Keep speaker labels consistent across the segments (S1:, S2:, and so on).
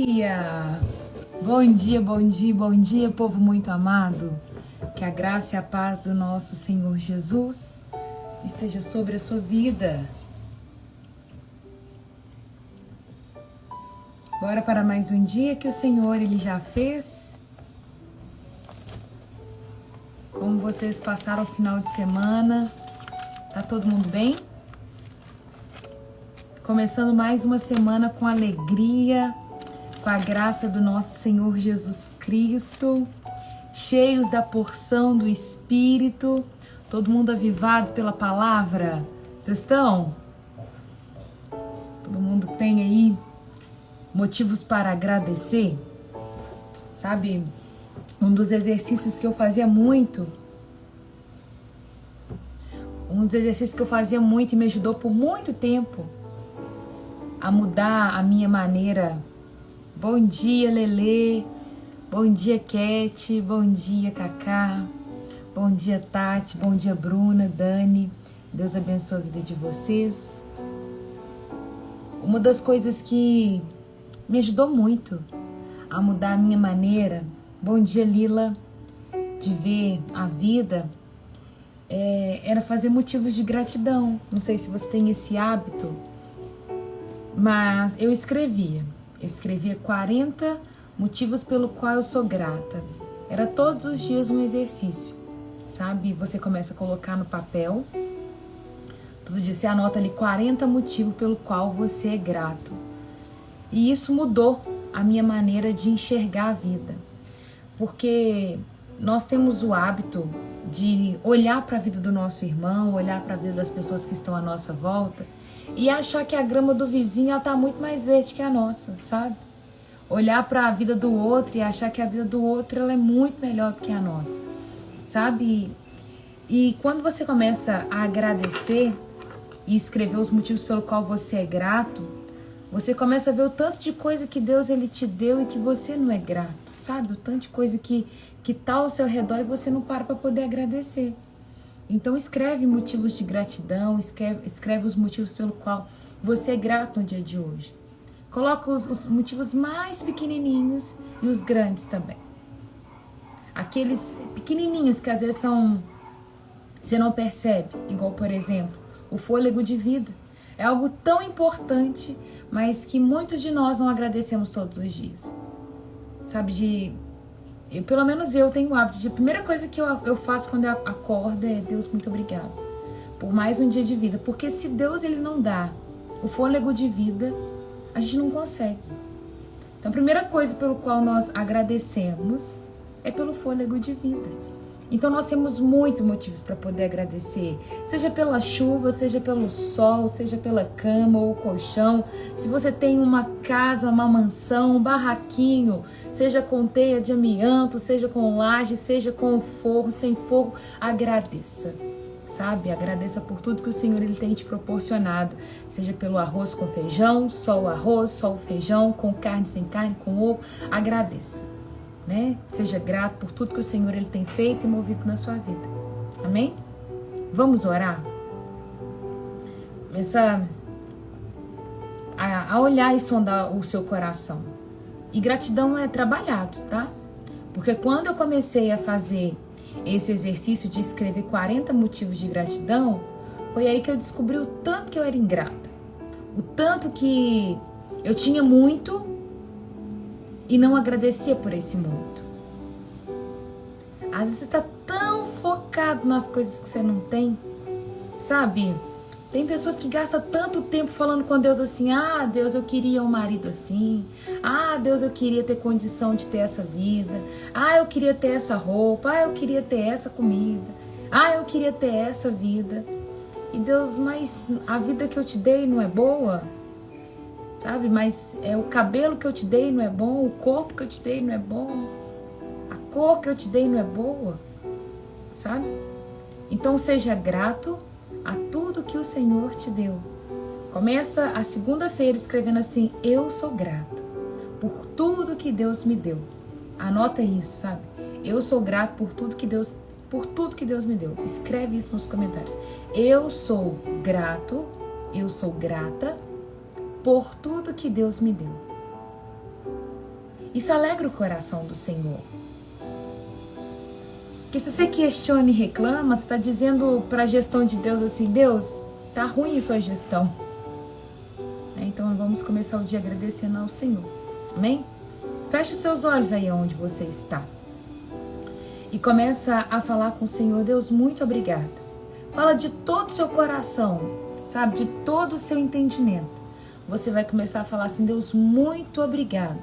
S1: dia! Bom dia, bom dia, bom dia, povo muito amado. Que a graça e a paz do nosso Senhor Jesus esteja sobre a sua vida. Bora para mais um dia que o Senhor Ele já fez. Como vocês passaram o final de semana? Tá todo mundo bem? Começando mais uma semana com alegria, com a graça do nosso Senhor Jesus Cristo, cheios da porção do Espírito, todo mundo avivado pela palavra. Vocês estão? Todo mundo tem aí motivos para agradecer? Sabe, um dos exercícios que eu fazia muito, e me ajudou por muito tempo a mudar a minha maneira. Bom dia, Lelê. Bom dia, Cat. Bom dia, Cacá. Bom dia, Tati. Bom dia, Bruna, Dani. Deus abençoe a vida de vocês. Uma das coisas que me ajudou muito a mudar a minha maneira, bom dia, Lila, de ver a vida, era fazer motivos de gratidão. Não sei se você tem esse hábito, mas eu escrevia 40 motivos pelo qual eu sou grata. Era todos os dias um exercício, sabe? Você começa a colocar no papel, todo dia você anota ali 40 motivos pelo qual você é grato. E isso mudou a minha maneira de enxergar a vida. Porque nós temos o hábito de olhar para a vida do nosso irmão, olhar para a vida das pessoas que estão à nossa volta e achar que a grama do vizinho está muito mais verde que a nossa, sabe? Olhar para a vida do outro e achar que a vida do outro ela é muito melhor do que a nossa, sabe? E quando você começa a agradecer e escrever os motivos pelo qual você é grato, você começa a ver o tanto de coisa que Deus ele te deu e que você não é grato, sabe? O tanto de coisa que tá ao seu redor e você não para poder agradecer. Então escreve motivos de gratidão, escreve os motivos pelo qual você é grato no dia de hoje. Coloca os motivos mais pequenininhos e os grandes também. Aqueles pequenininhos que às vezes você não percebe, igual por exemplo, o fôlego de vida. É algo tão importante, mas que muitos de nós não agradecemos todos os dias. Sabe, pelo menos eu tenho o hábito de a primeira coisa que eu faço quando eu acordo é: Deus, muito obrigado por mais um dia de vida. Porque se Deus ele não dá o fôlego de vida, a gente não consegue. Então a primeira coisa pelo qual nós agradecemos é pelo fôlego de vida. Então nós temos muitos motivos para poder agradecer, seja pela chuva, seja pelo sol, seja pela cama ou colchão. Se você tem uma casa, uma mansão, um barraquinho, seja com teia de amianto, seja com laje, seja com forro, sem forro, agradeça. Sabe? Agradeça por tudo que o Senhor ele tem te proporcionado, seja pelo arroz com feijão, só o arroz, só o feijão, com carne, sem carne, com ovo, agradeça. Né? Seja grato por tudo que o Senhor ele tem feito e movido na sua vida. Amém? Vamos orar? Começa a olhar e sondar o seu coração. E gratidão é trabalhado, tá? Porque quando eu comecei a fazer esse exercício de escrever 40 motivos de gratidão, foi aí que eu descobri o tanto que eu era ingrata. O tanto que eu tinha muito e não agradecia por esse muito. Às vezes você tá tão focado nas coisas que você não tem, sabe? Tem pessoas que gastam tanto tempo falando com Deus assim: ah, Deus, eu queria um marido assim. Ah, Deus, eu queria ter condição de ter essa vida. Ah, eu queria ter essa roupa. Ah, eu queria ter essa comida. Ah, eu queria ter essa vida. E Deus, mas a vida que eu te dei não é boa? Sabe, mas o cabelo que eu te dei não é bom, o corpo que eu te dei não é bom, a cor que eu te dei não é boa, sabe? Então seja grato a tudo que o Senhor te deu. Começa a segunda-feira escrevendo assim: eu sou grato por tudo que Deus me deu. Anota isso, sabe? Eu sou grato por tudo que Deus me deu. Escreve isso nos comentários. Eu sou grato, eu sou grata por tudo que Deus me deu. Isso alegra o coração do Senhor. Porque se você questiona e reclama, você está dizendo para a gestão de Deus assim: Deus, tá ruim a sua gestão. Então vamos começar o dia agradecendo ao Senhor. Amém? Feche os seus olhos aí onde você está. E começa a falar com o Senhor: Deus, muito obrigada. Fala de todo o seu coração, sabe? De todo o seu entendimento. Você vai começar a falar assim: Deus, muito obrigada.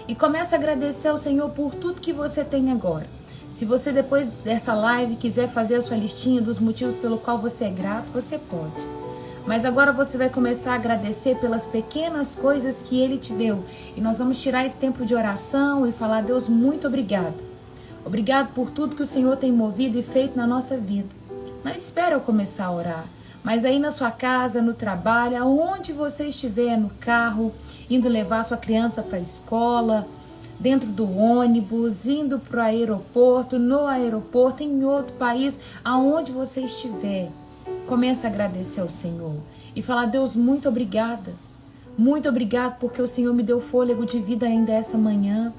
S1: E começa a agradecer ao Senhor por tudo que você tem agora. Se você depois dessa live quiser fazer a sua listinha dos motivos pelo qual você é grato, você pode. Mas agora você vai começar a agradecer pelas pequenas coisas que Ele te deu. E nós vamos tirar esse tempo de oração e falar: Deus, muito obrigado. Obrigado por tudo que o Senhor tem movido e feito na nossa vida. Não espera eu começar a orar. Mas aí na sua casa, no trabalho, aonde você estiver, no carro, indo levar sua criança para a escola, dentro do ônibus, indo para o aeroporto, no aeroporto, em outro país, aonde você estiver, comece a agradecer ao Senhor e falar: Deus, muito obrigada. Muito obrigado porque o Senhor me deu fôlego de vida ainda essa manhã.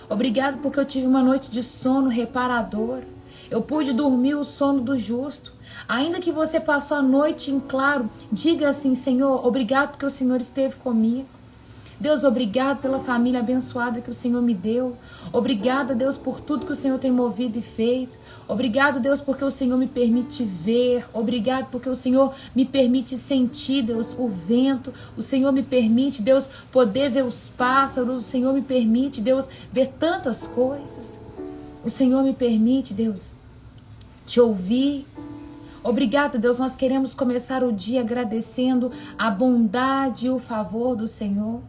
S1: Obrigado porque eu tive uma noite de sono reparadora. Eu pude dormir o sono do justo. Ainda que você passou a noite em claro, diga assim: Senhor, obrigado porque o Senhor esteve comigo. Deus, obrigado pela família abençoada que o Senhor me deu. Obrigada, Deus, por tudo que o Senhor tem movido e feito. Obrigado, Deus, porque o Senhor me permite ver. Obrigado porque o Senhor me permite sentir, Deus, o vento. O Senhor me permite, Deus, poder ver os pássaros. O Senhor me permite, Deus, ver tantas coisas. O Senhor me permite, Deus, te ouvir. Obrigada, Deus, nós queremos começar o dia agradecendo a bondade e o favor do Senhor.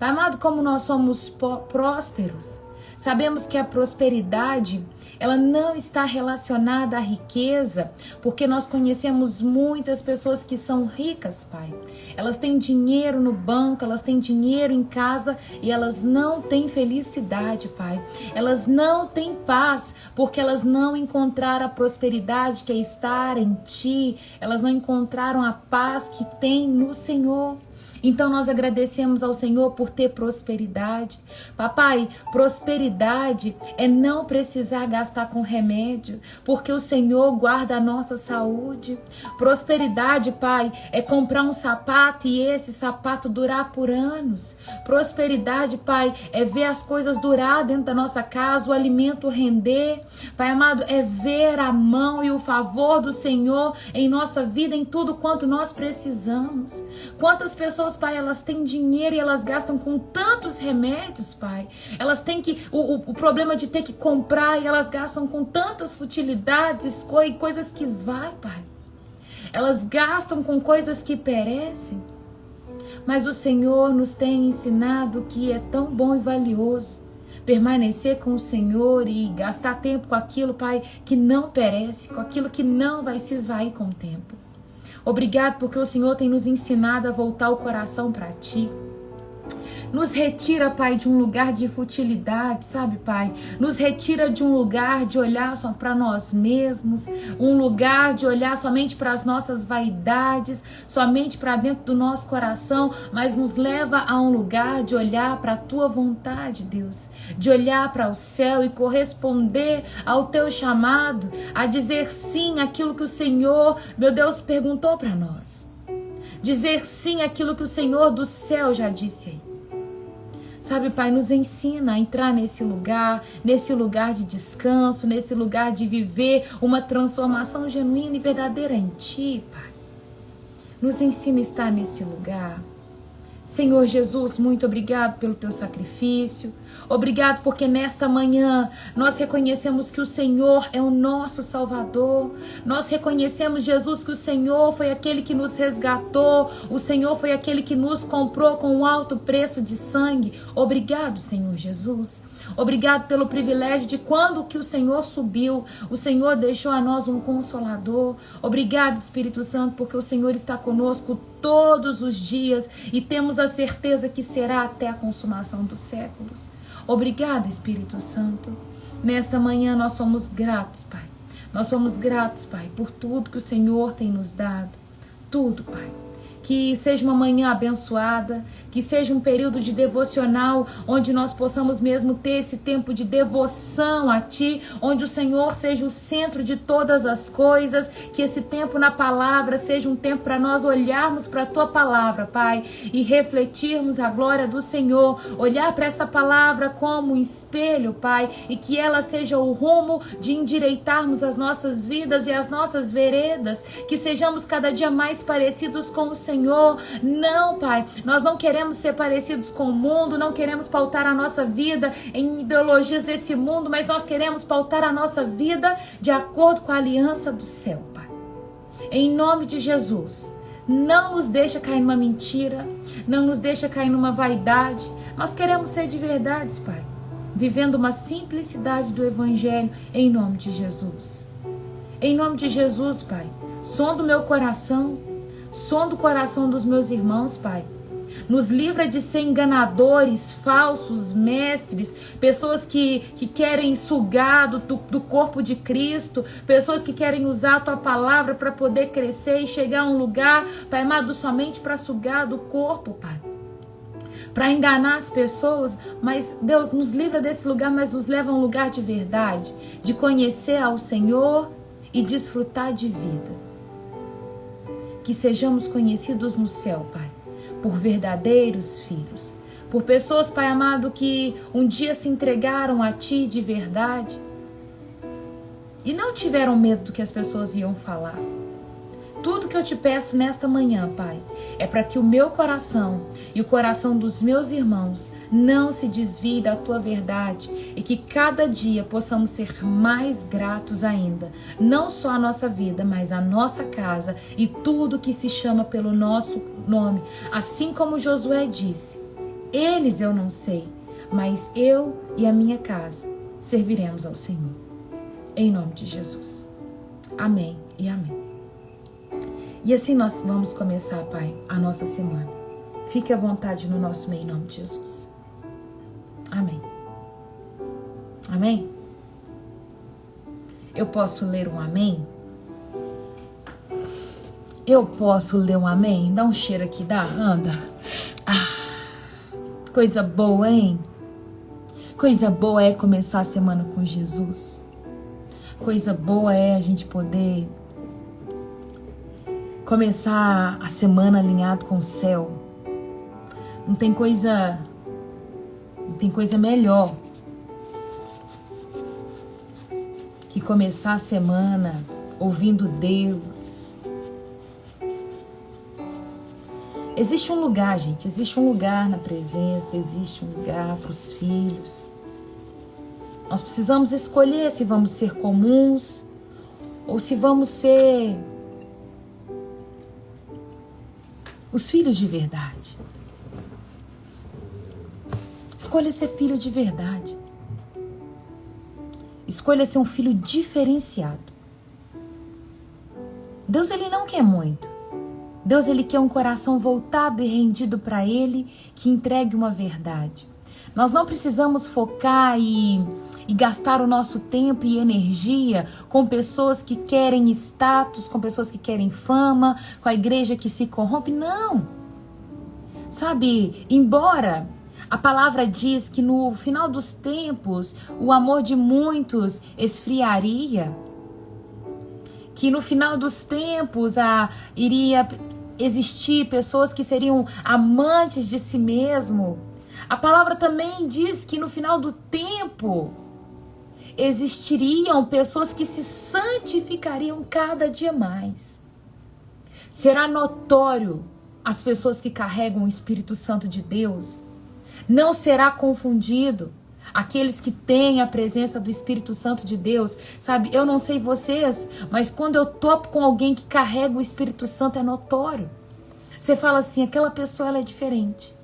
S1: Pai amado, como nós somos prósperos, sabemos que a prosperidade, ela não está relacionada à riqueza, porque nós conhecemos muitas pessoas que são ricas, Pai. Elas têm dinheiro no banco, elas têm dinheiro em casa e elas não têm felicidade, Pai. Elas não têm paz, porque elas não encontraram a prosperidade que é estar em Ti. Elas não encontraram a paz que tem no Senhor. Então nós agradecemos ao Senhor por ter prosperidade. Papai, prosperidade é não precisar gastar com remédio, porque o Senhor guarda a nossa saúde. Prosperidade, Pai, é comprar um sapato e esse sapato durar por anos. Prosperidade, Pai, é ver as coisas durar dentro da nossa casa, o alimento render. Pai amado, é ver a mão e o favor do Senhor em nossa vida, em tudo quanto nós precisamos. Quantas pessoas, Pai, elas têm dinheiro e elas gastam com tantos remédios, Pai. Elas têm o problema de ter que comprar e elas gastam com tantas futilidades e coisas que esvai, Pai. Elas gastam com coisas que perecem. Mas o Senhor nos tem ensinado que é tão bom e valioso permanecer com o Senhor e gastar tempo com aquilo, Pai, que não perece, com aquilo que não vai se esvair com o tempo. Obrigado porque o Senhor tem nos ensinado a voltar o coração para Ti. Nos retira, Pai, de um lugar de futilidade, sabe, Pai? Nos retira de um lugar de olhar só para nós mesmos, um lugar de olhar somente para as nossas vaidades, somente para dentro do nosso coração, mas nos leva a um lugar de olhar para a Tua vontade, Deus, de olhar para o céu e corresponder ao Teu chamado, a dizer sim àquilo que o Senhor, meu Deus, perguntou para nós. Dizer sim àquilo que o Senhor do céu já disse aí. Sabe, Pai, nos ensina a entrar nesse lugar de descanso, nesse lugar de viver uma transformação genuína e verdadeira em Ti, Pai. Nos ensina a estar nesse lugar. Senhor Jesus, muito obrigado pelo Teu sacrifício. Obrigado porque nesta manhã nós reconhecemos que o Senhor é o nosso Salvador. Nós reconhecemos, Jesus, que o Senhor foi aquele que nos resgatou. O Senhor foi aquele que nos comprou com um alto preço de sangue. Obrigado, Senhor Jesus. Obrigado pelo privilégio de quando que o Senhor subiu, o Senhor deixou a nós um consolador. Obrigado, Espírito Santo, porque o Senhor está conosco todos os dias e temos a certeza que será até a consumação dos séculos. Obrigado, Espírito Santo. Nesta manhã nós somos gratos, Pai. Nós somos gratos, Pai, por tudo que o Senhor tem nos dado. Tudo, Pai. que seja uma manhã abençoada, que seja um período de devocional, onde nós possamos mesmo ter esse tempo de devoção a Ti, onde o Senhor seja o centro de todas as coisas, que esse tempo na palavra seja um tempo para nós olharmos para a Tua palavra, Pai, e refletirmos a glória do Senhor, olhar para essa palavra como um espelho, Pai, e que ela seja o rumo de endireitarmos as nossas vidas e as nossas veredas, que sejamos cada dia mais parecidos com o Senhor. Não, Pai, nós não queremos ser parecidos com o mundo, não queremos pautar a nossa vida em ideologias desse mundo, mas nós queremos pautar a nossa vida de acordo com a aliança do céu, Pai. Em nome de Jesus, não nos deixa cair numa mentira, não nos deixa cair numa vaidade. Nós queremos ser de verdades, Pai, vivendo uma simplicidade do Evangelho, em nome de Jesus. Em nome de Jesus, Pai, sonda o meu coração, sonda o coração dos meus irmãos, Pai. Nos livra de ser enganadores, falsos, mestres, pessoas que querem sugar do corpo de Cristo, pessoas que querem usar a Tua palavra para poder crescer e chegar a um lugar, Pai amado, somente para sugar do corpo, Pai. Para enganar as pessoas, mas Deus nos livra desse lugar, mas nos leva a um lugar de verdade, de conhecer ao Senhor e desfrutar de vida. Que sejamos conhecidos no céu, Pai, por verdadeiros filhos, por pessoas, Pai amado, que um dia se entregaram a Ti de verdade e não tiveram medo do que as pessoas iam falar. Tudo que eu te peço nesta manhã, Pai, é para que o meu coração e o coração dos meus irmãos não se desvie da Tua verdade e que cada dia possamos ser mais gratos ainda, não só a nossa vida, mas a nossa casa e tudo que se chama pelo nosso nome. Assim como Josué disse, eles eu não sei, mas eu e a minha casa serviremos ao Senhor. Em nome de Jesus. Amém e amém. E assim nós vamos começar, Pai, a nossa semana. Fique à vontade no nosso meio, em nome de Jesus. Amém. Amém? Eu posso ler um amém? Eu posso ler um amém? Dá um cheiro aqui, dá? Anda. Coisa boa, hein? Coisa boa é começar a semana com Jesus. Coisa boa é a gente poder começar a semana alinhado com o céu. Não tem coisa melhor que começar a semana ouvindo Deus. Existe um lugar, gente, existe um lugar na presença, existe um lugar para os filhos. Nós precisamos escolher se vamos ser comuns ou se vamos ser os filhos de verdade. Escolha ser filho de verdade. Escolha ser um filho diferenciado. Deus, Ele não quer muito. Deus, Ele quer um coração voltado e rendido para Ele, que entregue uma verdade. Nós não precisamos focar e gastar o nosso tempo e energia com pessoas que querem status, com pessoas que querem fama, com a igreja que se corrompe. Não! Sabe, embora a palavra diz que no final dos tempos o amor de muitos esfriaria, que no final dos tempos iria existir pessoas que seriam amantes de si mesmo, a palavra também diz que no final do tempo existiriam pessoas que se santificariam cada dia mais. Será notório as pessoas que carregam o Espírito Santo de Deus. Não será confundido aqueles que têm a presença do Espírito Santo de Deus. Sabe, eu não sei vocês, mas quando eu topo com alguém que carrega o Espírito Santo é notório. Você fala assim, aquela pessoa ela é diferente.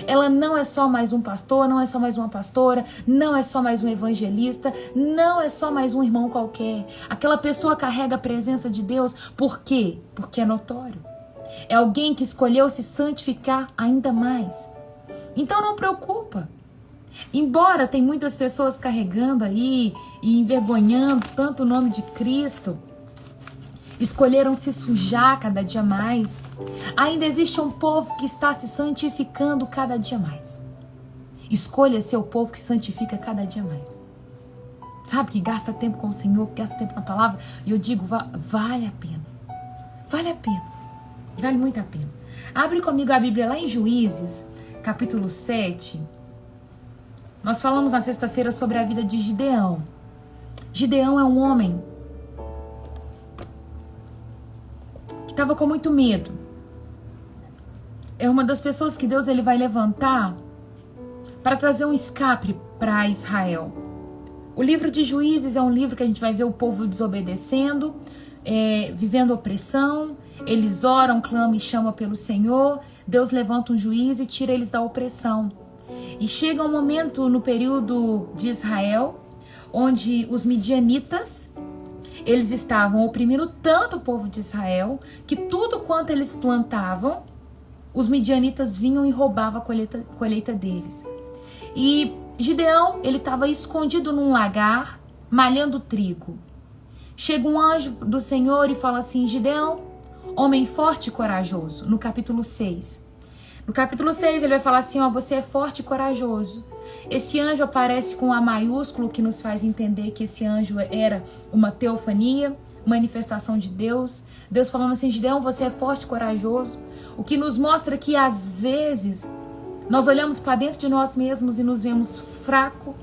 S1: Ela não é só mais um pastor, não é só mais uma pastora, não é só mais um evangelista, não é só mais um irmão qualquer. Aquela pessoa carrega a presença de Deus. Por quê? Porque é notório. É alguém que escolheu se santificar ainda mais. Então não preocupa. Embora tem muitas pessoas carregando aí e envergonhando tanto o nome de Cristo, escolheram se sujar cada dia mais. Ainda existe um povo que está se santificando cada dia mais. Escolha ser o povo que santifica cada dia mais. Sabe, que gasta tempo com o Senhor, que gasta tempo na palavra. E eu digo, vale a pena. Vale a pena. Vale muito a pena. Abre comigo a Bíblia lá em Juízes, capítulo 7. Nós falamos na sexta-feira sobre a vida de Gideão. Gideão é um homem que estava com muito medo. É uma das pessoas que Deus ele vai levantar para trazer um escape para Israel. O livro de Juízes é um livro que a gente vai ver o povo desobedecendo, vivendo opressão. Eles oram, clamam e chamam pelo Senhor. Deus levanta um juiz e tira eles da opressão. E chega um momento no período de Israel, onde os midianitas, eles estavam oprimindo tanto o povo de Israel, que tudo quanto eles plantavam, os midianitas vinham e roubavam a colheita deles. E Gideão, ele estava escondido num lagar, malhando trigo. Chega um anjo do Senhor e fala assim: Gideão, homem forte e corajoso, no capítulo 6. No capítulo 6 ele vai falar assim, ó, você é forte e corajoso. Esse anjo aparece com A maiúsculo, que nos faz entender que esse anjo era uma teofania, manifestação de Deus. Deus falando assim, Gideão, você é forte e corajoso. O que nos mostra que às vezes nós olhamos para dentro de nós mesmos e nos vemos fracos,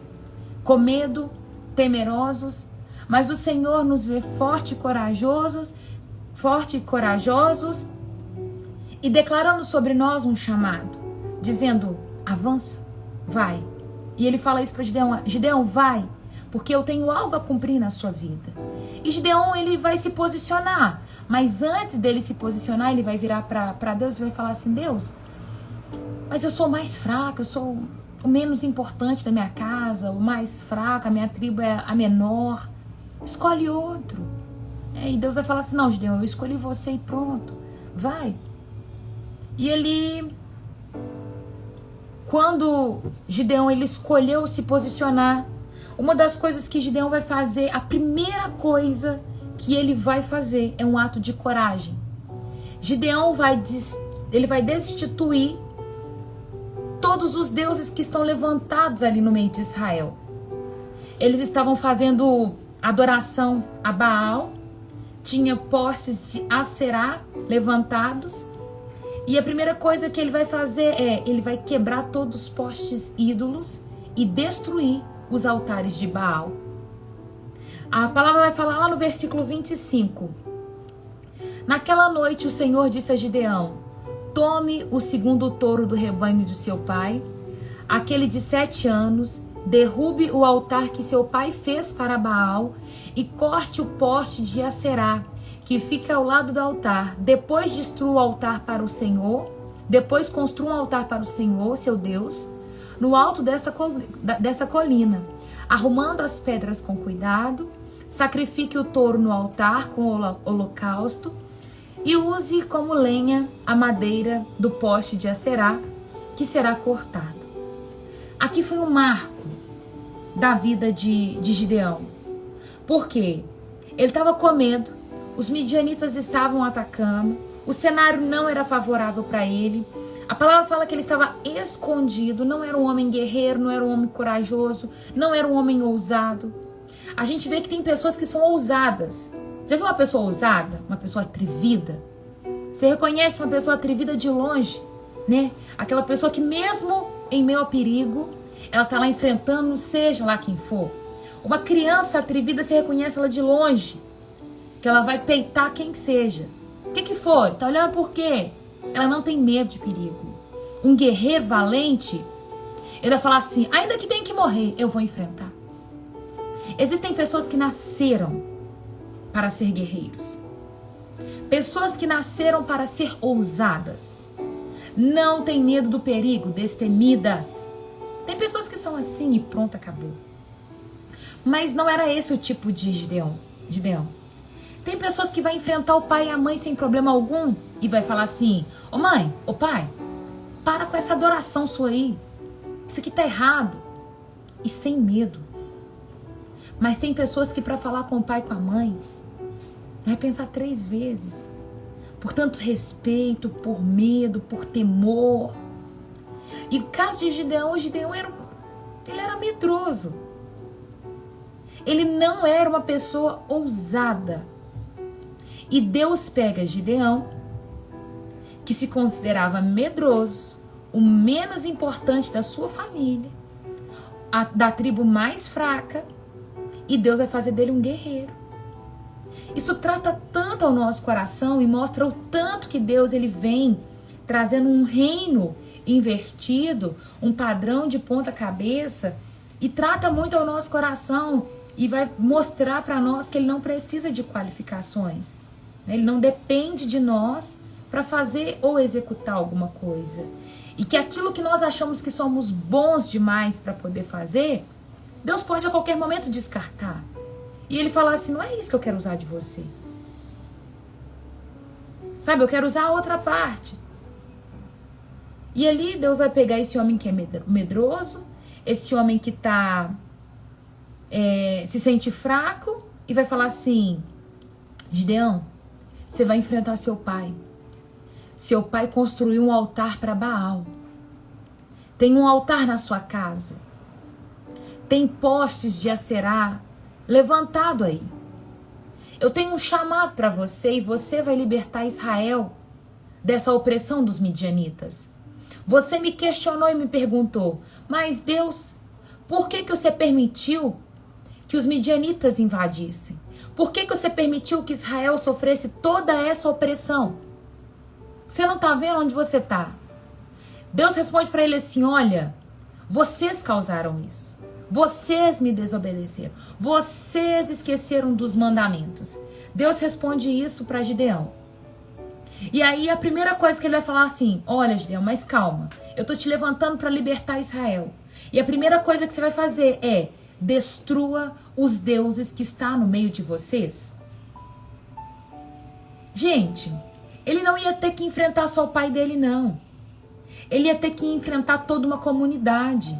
S1: com medo, temerosos. Mas o Senhor nos vê forte e corajosos e declarando sobre nós um chamado, dizendo, avança, vai. E ele fala isso para Gideão, Gideão, vai, porque eu tenho algo a cumprir na sua vida. E Gideão, ele vai se posicionar, mas antes dele se posicionar, ele vai virar para Deus e vai falar assim, Deus, mas eu sou o mais fraco, eu sou o menos importante da minha casa, o mais fraco, a minha tribo é a menor, escolhe outro. E Deus vai falar assim, não, Gideão, eu escolhi você e pronto, vai. E ele, quando Gideão ele escolheu se posicionar, uma das coisas que Gideão vai fazer, a primeira coisa que ele vai fazer é um ato de coragem. Gideão vai destituir todos os deuses que estão levantados ali no meio de Israel. Eles estavam fazendo adoração a Baal, tinha postes de Aserá levantados. E a primeira coisa que ele vai fazer ele vai quebrar todos os postes ídolos e destruir os altares de Baal. A palavra vai falar lá no versículo 25. Naquela noite o Senhor disse a Gideão, tome o segundo touro do rebanho de seu pai, aquele de 7 anos, derrube o altar que seu pai fez para Baal e corte o poste de Aserá, que fica ao lado do altar. Depois destrua o altar para o Senhor, depois construa um altar para o Senhor, seu Deus, no alto dessa colina, arrumando as pedras com cuidado, sacrifique o touro no altar com o holocausto e use como lenha a madeira do poste de Aserá, que será cortado. Aqui foi um marco da vida de Gideão. Por quê? Ele estava com medo, os midianitas estavam atacando, o cenário não era favorável para ele. A palavra fala que ele estava escondido, não era um homem guerreiro, não era um homem corajoso, não era um homem ousado. A gente vê que tem pessoas que são ousadas. Já viu uma pessoa ousada? Uma pessoa atrevida? Você reconhece uma pessoa atrevida de longe, né? Aquela pessoa que mesmo em meio ao perigo, ela está lá enfrentando, seja lá quem for. Uma criança atrevida, você reconhece ela de longe, que ela vai peitar quem que seja. O que foi? Tá olhando por quê? Ela não tem medo de perigo. Um guerreiro valente, ele vai falar assim, ainda que tenha que morrer, eu vou enfrentar. Existem pessoas que nasceram para ser guerreiros. Pessoas que nasceram para ser ousadas. Não tem medo do perigo, destemidas. Tem pessoas que são assim e pronto, acabou. Mas não era esse o tipo de Gideão. Tem pessoas que vão enfrentar o pai e a mãe sem problema algum e vai falar assim, ô mãe, ô pai, para com essa adoração sua aí. Isso aqui tá errado. E sem medo. Mas tem pessoas que para falar com o pai e com a mãe, Vai pensar 3 vezes. Por tanto respeito, por medo, por temor. E no caso de Gideão, ele era medroso. Ele não era uma pessoa ousada. E Deus pega Gideão, que se considerava medroso, o menos importante da sua família, da tribo mais fraca, e Deus vai fazer dele um guerreiro. Isso trata tanto ao nosso coração e mostra o tanto que Deus ele vem trazendo um reino invertido, um padrão de ponta cabeça, e trata muito ao nosso coração e vai mostrar para nós que ele não precisa de qualificações. Ele não depende de nós para fazer ou executar alguma coisa. E que aquilo que nós achamos que somos bons demais para poder fazer, Deus pode a qualquer momento descartar. E ele fala assim, não é isso que eu quero usar de você. Sabe, eu quero usar a outra parte. E ali Deus vai pegar esse homem que é medroso, esse homem que se sente fraco, e vai falar assim, Gideão, você vai enfrentar seu pai. Seu pai construiu um altar para Baal. Tem um altar na sua casa. Tem postes de Acerá levantado aí. Eu tenho um chamado para você e você vai libertar Israel dessa opressão dos midianitas. Você me questionou e me perguntou, mas Deus, por que você permitiu que os midianitas invadissem? Por que você permitiu que Israel sofresse toda essa opressão? Você não está vendo onde você está? Deus responde para ele assim, olha, vocês causaram isso. Vocês me desobedeceram. Vocês esqueceram dos mandamentos. Deus responde isso para Gideão. E aí a primeira coisa que ele vai falar assim, olha Gideão, mas calma. Eu tô te levantando para libertar Israel. E a primeira coisa que você vai fazer é destrua os deuses que estão no meio de vocês. Gente, ele não ia ter que enfrentar só o pai dele, não. Ele ia ter que enfrentar toda uma comunidade.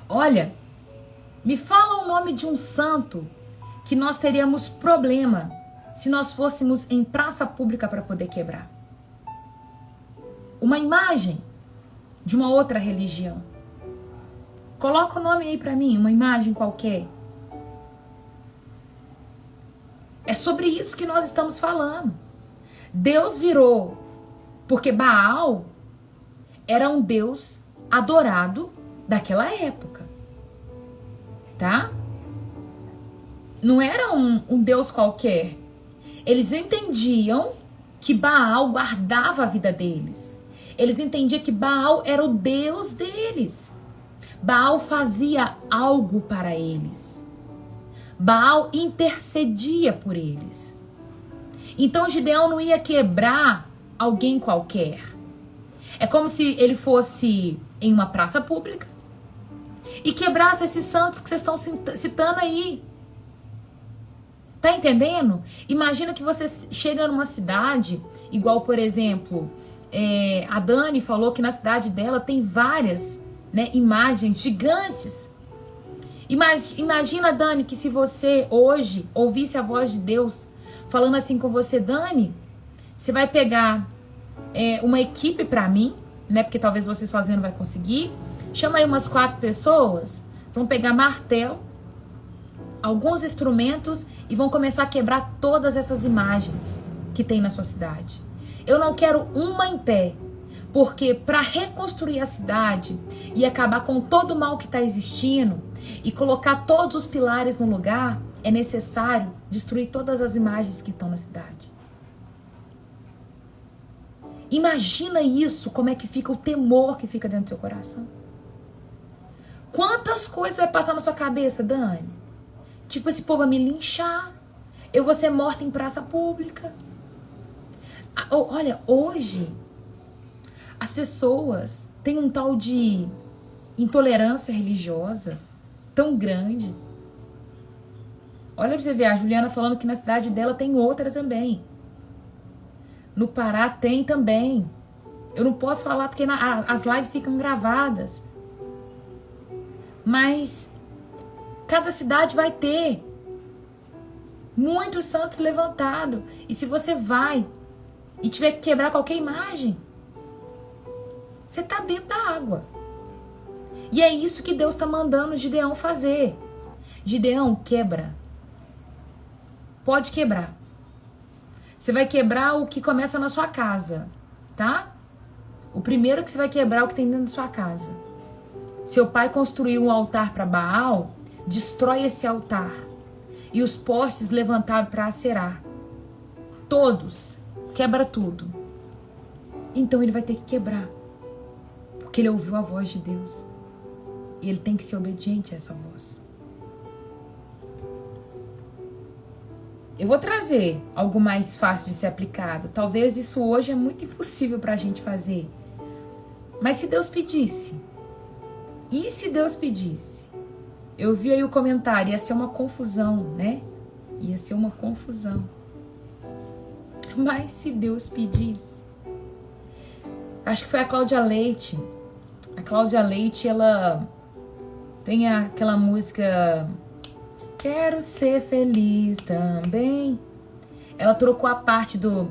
S1: Olha, me fala o nome de um santo que nós teríamos problema se nós fôssemos em praça pública para poder quebrar. Uma imagem de uma outra religião. Coloca o nome aí para mim, uma imagem qualquer. É sobre isso que nós estamos falando. Deus virou, porque Baal era um deus adorado daquela época, tá? Não era um deus qualquer. Eles entendiam que Baal guardava a vida deles. Eles entendiam que Baal era o deus deles. Baal fazia algo para eles. Baal intercedia por eles. Então Gideão não ia quebrar alguém qualquer. É como se ele fosse em uma praça pública e quebrasse esses santos que vocês estão citando aí. Tá entendendo? Imagina que você chega numa cidade, igual, por exemplo, a Dani falou que na cidade dela tem várias, né, imagens gigantes. Imagina, Dani, que se você hoje ouvisse a voz de Deus falando assim com você, Dani, você vai pegar uma equipe pra mim, né? Porque talvez você sozinho não vai conseguir. Chama aí umas 4 pessoas, vão pegar martelo, alguns instrumentos e vão começar a quebrar todas essas imagens que tem na sua cidade. Eu não quero uma em pé, porque para reconstruir a cidade e acabar com todo o mal que está existindo e colocar todos os pilares no lugar, é necessário destruir todas as imagens que estão na cidade. Imagina isso, como é que fica o temor que fica dentro do seu coração. Quantas coisas vai passar na sua cabeça, Dani? Tipo, esse povo vai me linchar, eu vou ser morta em praça pública. Olha, hoje as pessoas têm um tal de intolerância religiosa tão grande. Olha pra você ver, a Juliana falando que na cidade dela tem outra também. No Pará tem também. Eu não posso falar porque as lives ficam gravadas. Mas cada cidade vai ter. Muitos santos levantados. E se você vai e tiver que quebrar qualquer imagem, você está dentro da água. E é isso que Deus está mandando Gideão fazer. Gideão, quebra. Pode quebrar. Você vai quebrar o que começa na sua casa, tá? O primeiro que você vai quebrar é o que tem dentro da sua casa. Seu pai construiu um altar para Baal, destrói esse altar. E os postes levantados para Aserá. Todos. Quebra tudo. Então ele vai ter que quebrar. Porque ele ouviu a voz de Deus. E ele tem que ser obediente a essa voz. Eu vou trazer algo mais fácil de ser aplicado. Talvez isso hoje é muito impossível para a gente fazer. Mas se Deus pedisse? E se Deus pedisse? Eu vi aí o comentário, ia ser uma confusão, né? Ia ser uma confusão. Mas se Deus pedisse? Acho que foi a Cláudia Leite. A Cláudia Leite, ela tem aquela música... Quero ser feliz também. Ela trocou a parte do...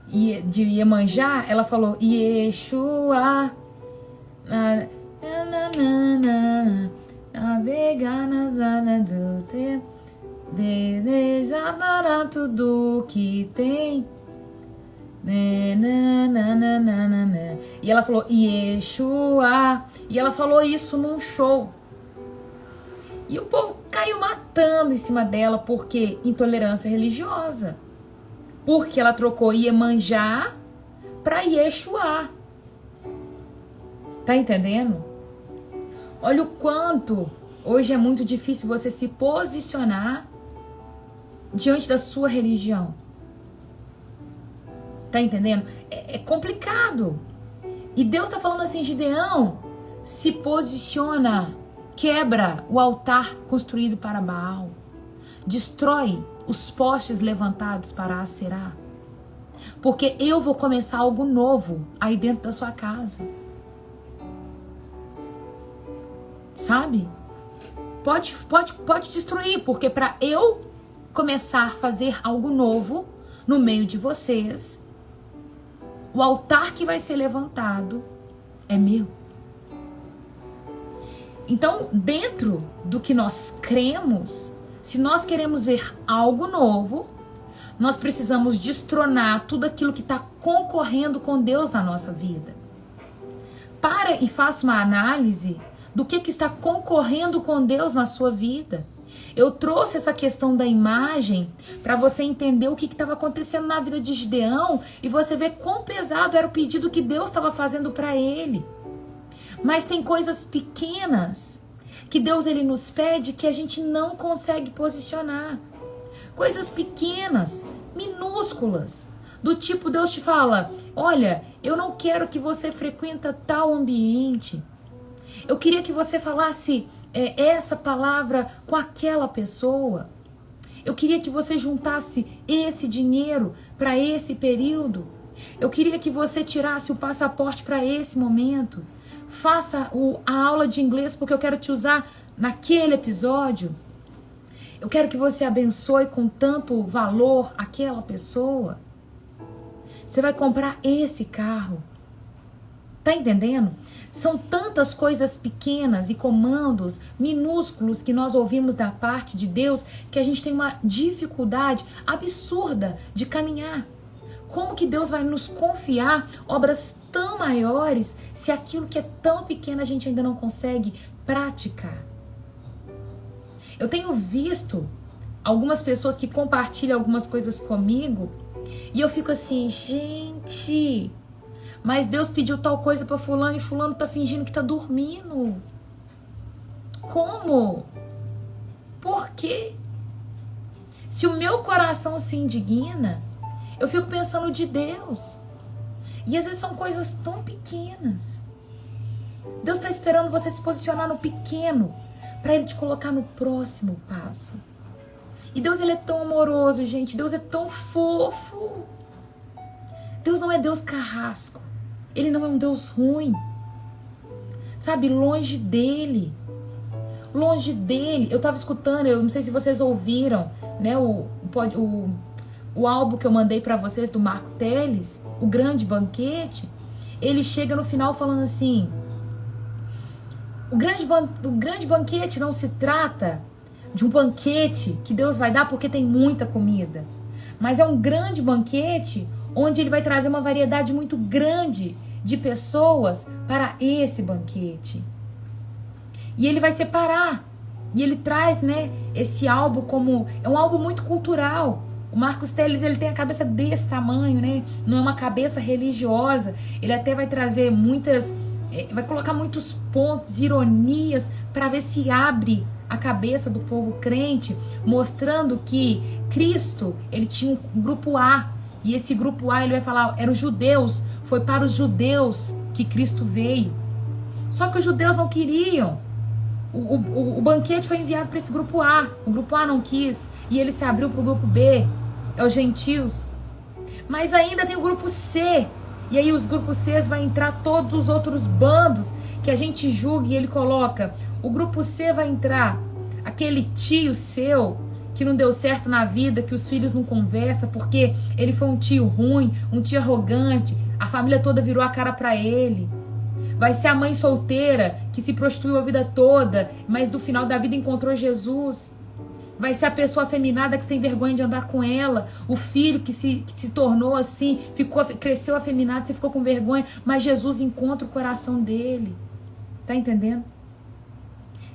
S1: de Iemanjá, ela falou Yeshua. Navegar nas águas do tempo. Velejar para tudo que tem. E ela falou Yeshua. E ela falou isso num show. E o povo caiu matando em cima dela porque intolerância religiosa. Porque ela trocou Iemanjá para Yeshua. Tá entendendo? Olha o quanto hoje é muito difícil você se posicionar diante da sua religião. Tá entendendo? É complicado. E Deus tá falando assim, Gideão, se posiciona. Quebra o altar construído para Baal. Destrói os postes levantados para Aserá. Porque eu vou começar algo novo aí dentro da sua casa. Sabe? Pode destruir, porque para eu começar a fazer algo novo no meio de vocês, o altar que vai ser levantado é meu. Então, dentro do que nós cremos, se nós queremos ver algo novo, nós precisamos destronar tudo aquilo que está concorrendo com Deus na nossa vida. Para e faça uma análise do que está concorrendo com Deus na sua vida. Eu trouxe essa questão da imagem para você entender o que estava acontecendo na vida de Gideão e você ver quão pesado era o pedido que Deus estava fazendo para ele. Mas tem coisas pequenas que Deus ele nos pede que a gente não consegue posicionar. Coisas pequenas, minúsculas. Do tipo, Deus te fala, olha, eu não quero que você frequenta tal ambiente. Eu queria que você falasse essa palavra com aquela pessoa. Eu queria que você juntasse esse dinheiro para esse período. Eu queria que você tirasse o passaporte para esse momento. Faça a aula de inglês porque eu quero te usar naquele episódio. Eu quero que você abençoe com tanto valor aquela pessoa. Você vai comprar esse carro. Tá entendendo? São tantas coisas pequenas e comandos minúsculos que nós ouvimos da parte de Deus que a gente tem uma dificuldade absurda de caminhar. Como que Deus vai nos confiar obras tão maiores se aquilo que é tão pequeno a gente ainda não consegue praticar? Eu tenho visto algumas pessoas que compartilham algumas coisas comigo e eu fico assim, gente, mas Deus pediu tal coisa para fulano e fulano tá fingindo que tá dormindo. Como? Por quê? Se o meu coração se indigna, eu fico pensando de Deus. E às vezes são coisas tão pequenas. Deus está esperando você se posicionar no pequeno para Ele te colocar no próximo passo. E Deus ele é tão amoroso, gente. Deus é tão fofo. Deus não é Deus carrasco. Ele não é um Deus ruim. Sabe, longe dele. longe dele. Eu estava escutando, eu não sei se vocês ouviram, né, o álbum que eu mandei para vocês do Marco Teles, O Grande Banquete. Ele chega no final falando assim: o grande banquete não se trata de um banquete que Deus vai dar porque tem muita comida, mas é um grande banquete onde ele vai trazer uma variedade muito grande de pessoas para esse banquete. E ele vai separar. E ele traz, né, esse álbum como... É um álbum muito cultural. O Marcos Teles, ele tem a cabeça desse tamanho, né? Não é uma cabeça religiosa. Ele até vai trazer muitas... Vai colocar muitos pontos, ironias, para ver se abre a cabeça do povo crente, mostrando que Cristo, ele tinha um grupo A. E esse grupo A, ele vai falar, eram os judeus. Foi para os judeus que Cristo veio. Só que os judeus não queriam. O banquete foi enviado para esse grupo A. O grupo A não quis. E ele se abriu para o grupo B. É os gentios. Mas ainda tem o grupo C. E aí os grupos C vai entrar todos os outros bandos que a gente julga, e ele coloca. O grupo C vai entrar aquele tio seu que não deu certo na vida, que os filhos não conversam porque ele foi um tio ruim, um tio arrogante. A família toda virou a cara para ele. Vai ser a mãe solteira que se prostituiu a vida toda, mas no final da vida encontrou Jesus. Vai ser a pessoa afeminada que você tem vergonha de andar com ela. O filho que se tornou assim, cresceu afeminado, você ficou com vergonha, mas Jesus encontra o coração dele. Tá entendendo?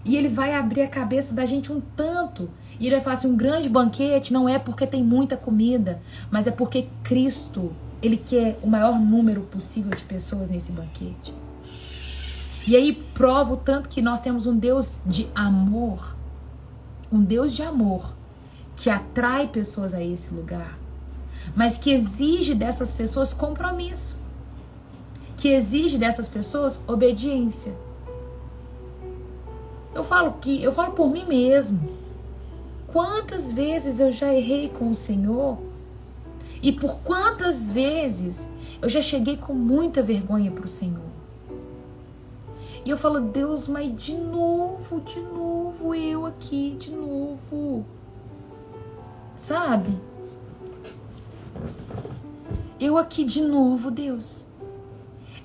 S1: E ele vai abrir a cabeça da gente um tanto. E ele vai falar assim, um grande banquete não é porque tem muita comida, mas é porque Cristo, ele quer o maior número possível de pessoas nesse banquete. E aí prova o tanto que nós temos um Deus de amor. Um Deus de amor que atrai pessoas a esse lugar, mas que exige dessas pessoas compromisso, que exige dessas pessoas obediência. Eu falo por mim mesmo. Quantas vezes eu já errei com o Senhor e por quantas vezes eu já cheguei com muita vergonha para o Senhor. E eu falo, Deus, mas de novo, eu aqui, de novo. Sabe? Eu aqui de novo, Deus.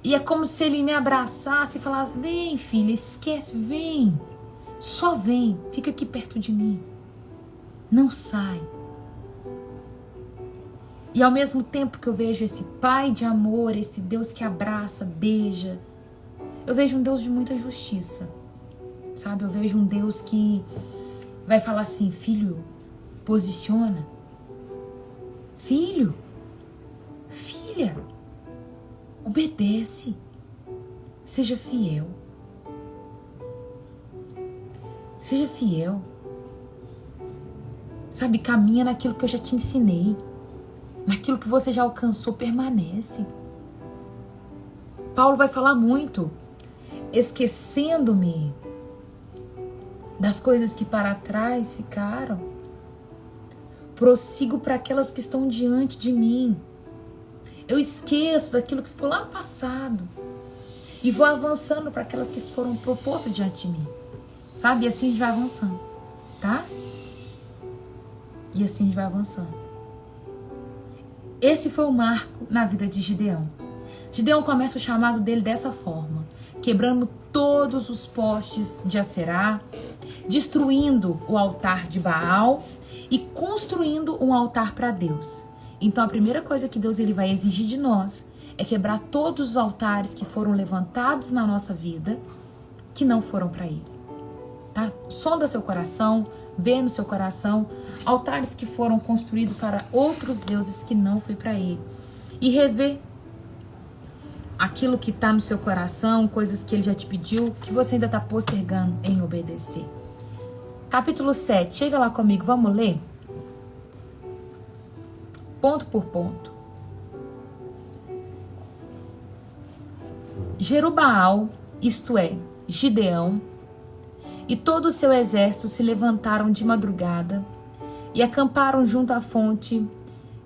S1: E é como se ele me abraçasse e falasse, vem, filha, esquece, vem. Só vem, fica aqui perto de mim. Não sai. E ao mesmo tempo que eu vejo esse Pai de amor, esse Deus que abraça, beija, eu vejo um Deus de muita justiça, sabe? Eu vejo um Deus que vai falar assim, filho, posiciona. Filho, filha, obedece. Seja fiel. Seja fiel. Sabe, caminha naquilo que eu já te ensinei. Naquilo que você já alcançou, permanece. Paulo vai falar muito. Esquecendo-me das coisas que para trás ficaram, prossigo para aquelas que estão diante de mim. Eu esqueço daquilo que ficou lá no passado e vou avançando para aquelas que foram propostas diante de mim, sabe? E assim a gente vai avançando, tá? E assim a gente vai avançando. Esse foi o marco na vida de Gideão. Gideão começa o chamado dele dessa forma, quebrando todos os postes de Aserá, destruindo o altar de Baal e construindo um altar para Deus. Então a primeira coisa que Deus ele vai exigir de nós é quebrar todos os altares que foram levantados na nossa vida que não foram para Ele. Tá? Sonda seu coração, vê no seu coração altares que foram construídos para outros deuses que não foi para Ele. E rever aquilo que está no seu coração, coisas que Ele já te pediu, que você ainda está postergando em obedecer. Capítulo 7, chega lá comigo, vamos ler? Ponto por ponto. Jerubaal, isto é, Gideão, e todo o seu exército se levantaram de madrugada e acamparam junto à fonte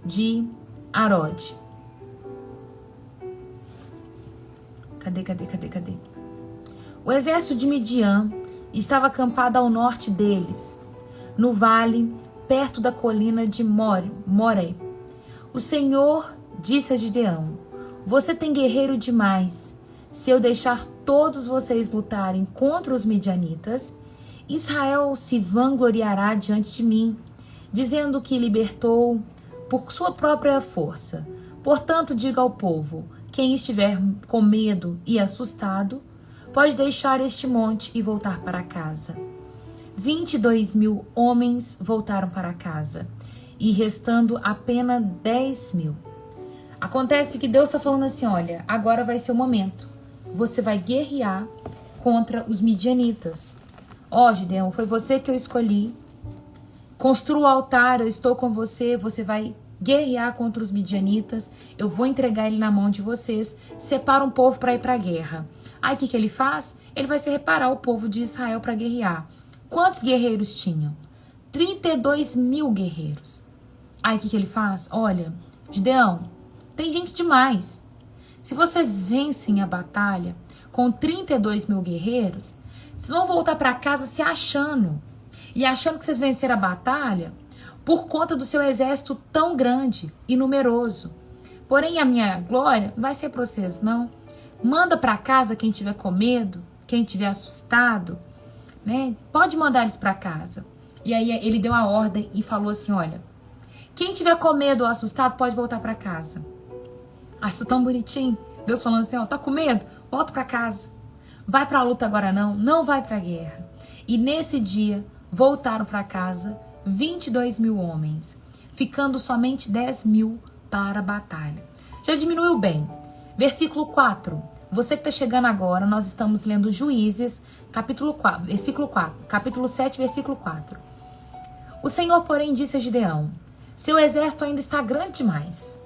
S1: de Arode. Cadê? O exército de Midian estava acampada ao norte deles, no vale, perto da colina de Moré. O Senhor disse a Gideão: você tem guerreiro demais. Se eu deixar todos vocês lutarem contra os midianitas, Israel se vangloriará diante de mim, dizendo que libertou por sua própria força. Portanto, diga ao povo: quem estiver com medo e assustado, pode deixar este monte e voltar para casa. 22.000 homens voltaram para casa, e restando apenas 10.000. Acontece que Deus está falando assim: olha, agora vai ser o momento. Você vai guerrear contra os midianitas. Ó, Gideão, foi você que eu escolhi. Construa o altar, eu estou com você. Você vai guerrear contra os midianitas. Eu vou entregar ele na mão de vocês. Separa um povo para ir para a guerra. Aí o que ele faz? Ele vai se reparar o povo de Israel para guerrear. Quantos guerreiros tinham? 32.000 guerreiros. Aí o que ele faz? Olha, Gideão, tem gente demais. Se vocês vencem a batalha com 32.000 guerreiros, vocês vão voltar para casa se achando. E achando que vocês venceram a batalha por conta do seu exército tão grande e numeroso. Porém, a minha glória não vai ser para vocês, não. Manda para casa quem tiver com medo, quem tiver assustado, né? Pode mandar eles para casa. E aí ele deu a ordem e falou assim: olha, quem tiver com medo ou assustado pode voltar para casa. Achou tão bonitinho. Deus falando assim: ó, tá com medo? Volta para casa. Vai para a luta agora não vai para a guerra. E nesse dia voltaram para casa 22.000 homens, ficando somente 10.000 para a batalha. Já diminuiu bem. Versículo 4. Você que está chegando agora, nós estamos lendo Juízes, capítulo 4, versículo 4, capítulo 7, versículo 4. O Senhor, porém, disse a Gideão: seu exército ainda está grande demais.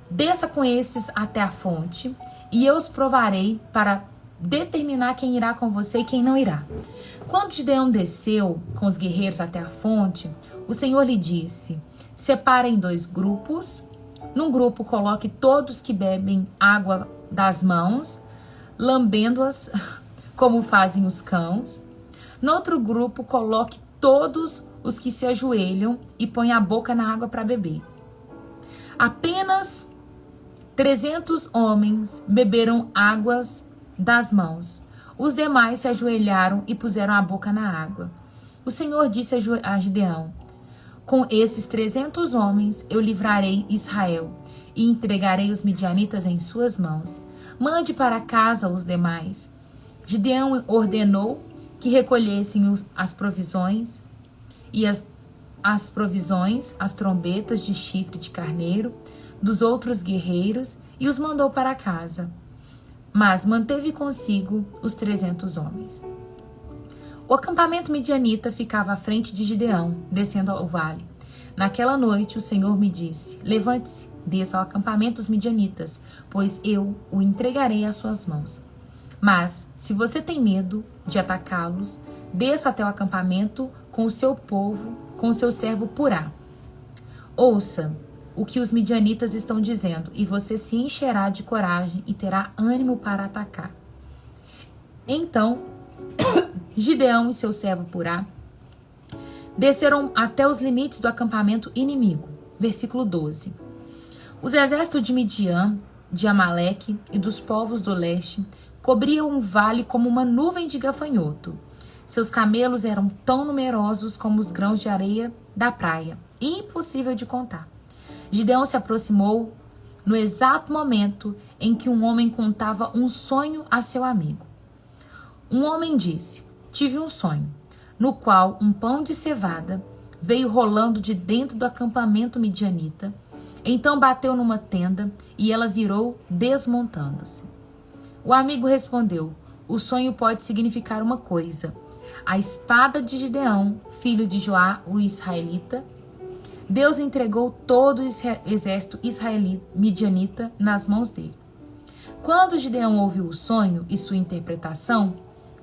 S1: Desça com esses até a fonte, e eu os provarei para determinar quem irá com você e quem não irá. Quando Gideão desceu com os guerreiros até a fonte, o Senhor lhe disse: separe em 2 grupos. Num grupo, coloque todos que bebem água das mãos, lambendo-as como fazem os cães. No outro grupo, coloque todos os que se ajoelham e põem a boca na água para beber. Apenas 300 homens beberam águas das mãos. Os demais se ajoelharam e puseram a boca na água. O Senhor disse a Gideão: com esses 300 homens eu livrarei Israel e entregarei os midianitas em suas mãos. Mande para casa os demais. Gideão ordenou que recolhessem as provisões e as provisões, as trombetas de chifre de carneiro dos outros guerreiros e os mandou para casa. Mas manteve consigo os 300 homens. O acampamento midianita ficava à frente de Gideão, descendo ao vale. Naquela noite o Senhor me disse: levante-se, desça ao acampamento dos midianitas, pois eu o entregarei às suas mãos. Mas, se você tem medo de atacá-los, desça até o acampamento com o seu povo, com o seu servo Purá. Ouça o que os midianitas estão dizendo, e você se encherá de coragem e terá ânimo para atacar. Então, Gideão e seu servo Purá desceram até os limites do acampamento inimigo. Versículo 12. Os exércitos de Midian, de Amaleque e dos povos do leste cobriam um vale como uma nuvem de gafanhoto. Seus camelos eram tão numerosos como os grãos de areia da praia, impossível de contar. Gideão se aproximou no exato momento em que um homem contava um sonho a seu amigo. Um homem disse: tive um sonho, no qual um pão de cevada veio rolando de dentro do acampamento midianita. Então bateu numa tenda e ela virou desmontando-se. O amigo respondeu: o sonho pode significar uma coisa. A espada de Gideão, filho de Joá, o israelita. Deus entregou todo o exército israelita, midianita nas mãos dele. Quando Gideão ouviu o sonho e sua interpretação,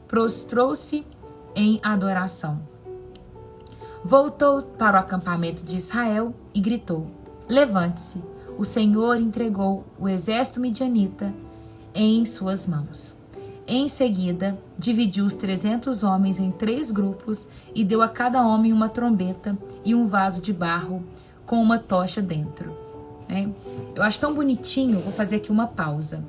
S1: prostrou-se em adoração. Voltou para o acampamento de Israel e gritou: levante-se, o Senhor entregou o exército midianita em suas mãos. Em seguida, dividiu os 300 homens em 3 grupos e deu a cada homem uma trombeta e um vaso de barro com uma tocha dentro. Eu acho tão bonitinho, vou fazer aqui uma pausa.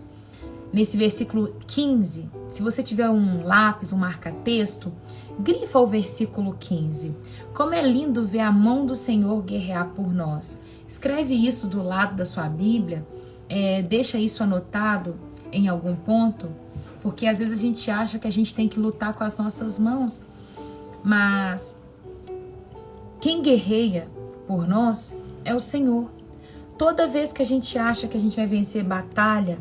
S1: Nesse versículo 15, se você tiver um lápis, um marca-texto, grifa o versículo 15. Como é lindo ver a mão do Senhor guerrear por nós. Escreve isso do lado da sua Bíblia, deixa isso anotado em algum ponto, porque às vezes a gente acha que a gente tem que lutar com as nossas mãos, mas quem guerreia por nós é o Senhor. Toda vez que a gente acha que a gente vai vencer batalha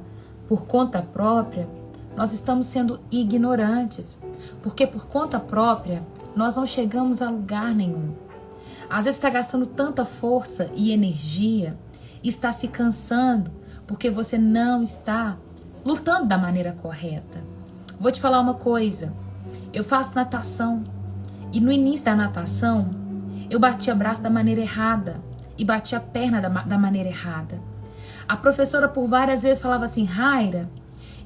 S1: por conta própria, nós estamos sendo ignorantes, porque por conta própria nós não chegamos a lugar nenhum. Às vezes está gastando tanta força e energia, e está se cansando, porque você não está lutando da maneira correta. Vou te falar uma coisa, eu faço natação, e no início da natação, eu batia braço da maneira errada, e batia a perna da maneira errada. A professora por várias vezes falava assim: Raira,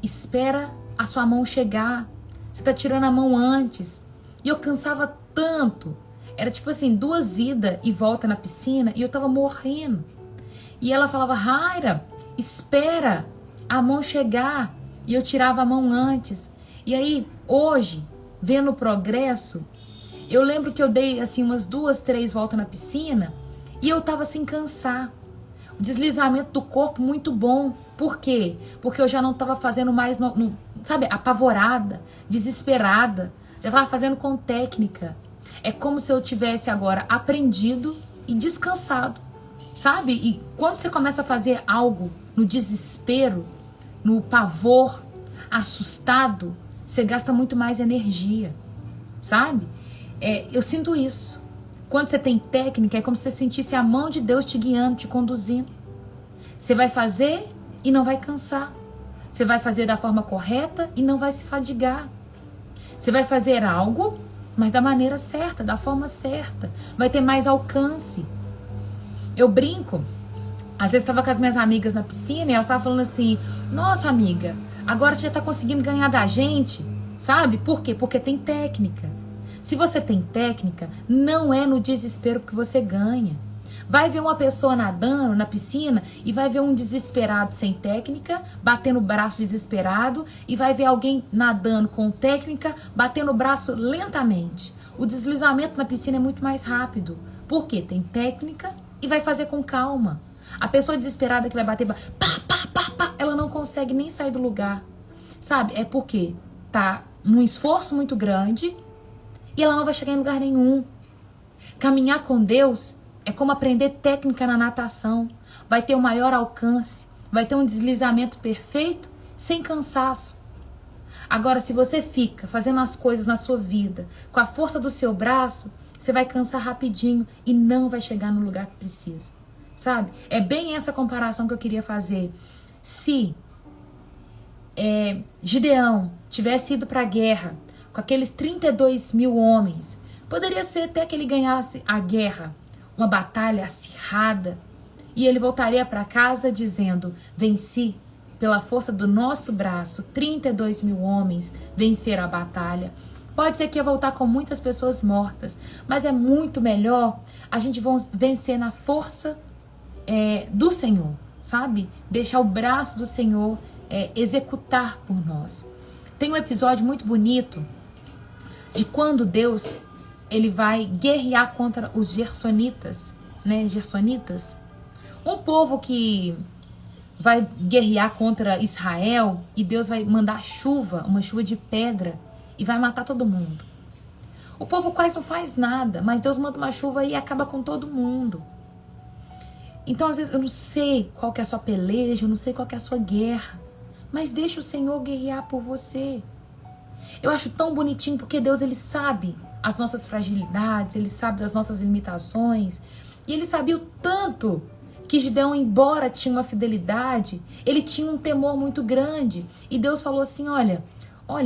S1: espera a sua mão chegar, você tá tirando a mão antes. E eu cansava tanto, era tipo assim, 2 idas e volta na piscina, e eu tava morrendo. E ela falava: Raira, espera a mão chegar, e eu tirava a mão antes. E aí, hoje, vendo o progresso, eu lembro que eu dei assim umas 2, 3 voltas na piscina, e eu tava sem cansar. O deslizamento do corpo muito bom. Por quê? Porque eu já não tava fazendo mais, sabe, apavorada, desesperada. Já tava fazendo com técnica. É como se eu tivesse agora aprendido e descansado, sabe? E quando você começa a fazer algo no desespero, no pavor, assustado, você gasta muito mais energia, sabe? Eu sinto isso. Quando você tem técnica, é como se você sentisse a mão de Deus te guiando, te conduzindo. Você vai fazer e não vai cansar. Você vai fazer da forma correta e não vai se fadigar. Você vai fazer algo, mas da maneira certa, da forma certa. Vai ter mais alcance. Eu brinco. Às vezes estava com as minhas amigas na piscina e elas estavam falando assim: nossa amiga, agora você já está conseguindo ganhar da gente, sabe? Por quê? Porque tem técnica. Se você tem técnica, não é no desespero que você ganha. Vai ver uma pessoa nadando na piscina e vai ver um desesperado sem técnica, batendo o braço desesperado, e vai ver alguém nadando com técnica, batendo o braço lentamente. O deslizamento na piscina é muito mais rápido. Por quê? Tem técnica e vai fazer com calma. A pessoa desesperada que vai bater, pá, pá, pá, pá, ela não consegue nem sair do lugar. Sabe? É porque tá num esforço muito grande e ela não vai chegar em lugar nenhum. Caminhar com Deus é como aprender técnica na natação. Vai ter um maior alcance, vai ter um deslizamento perfeito, sem cansaço. Agora, se você fica fazendo as coisas na sua vida com a força do seu braço, você vai cansar rapidinho e não vai chegar no lugar que precisa. Sabe? É bem essa comparação que eu queria fazer. Se Gideão tivesse ido para a guerra com aqueles 32 mil homens, poderia ser até que ele ganhasse a guerra, uma batalha acirrada, e ele voltaria para casa dizendo: venci pela força do nosso braço, 32 mil homens venceram a batalha. Pode ser que ia voltar com muitas pessoas mortas, mas é muito melhor a gente vencer na força do Senhor, sabe? Deixar o braço do Senhor executar por nós. Tem um episódio muito bonito de quando Deus ele vai guerrear contra os gersonitas, né? Gersonitas, um povo que vai guerrear contra Israel, e Deus vai mandar chuva, uma chuva de pedra, e vai matar todo mundo. O povo quase não faz nada, mas Deus manda uma chuva e acaba com todo mundo. Então, às vezes, eu não sei qual que é a sua peleja, eu não sei qual que é a sua guerra, mas deixa o Senhor guerrear por você. Eu acho tão bonitinho, porque Deus, ele sabe as nossas fragilidades, ele sabe das nossas limitações, e ele sabia o tanto que Gideão, embora tinha uma fidelidade, ele tinha um temor muito grande, e Deus falou assim: olha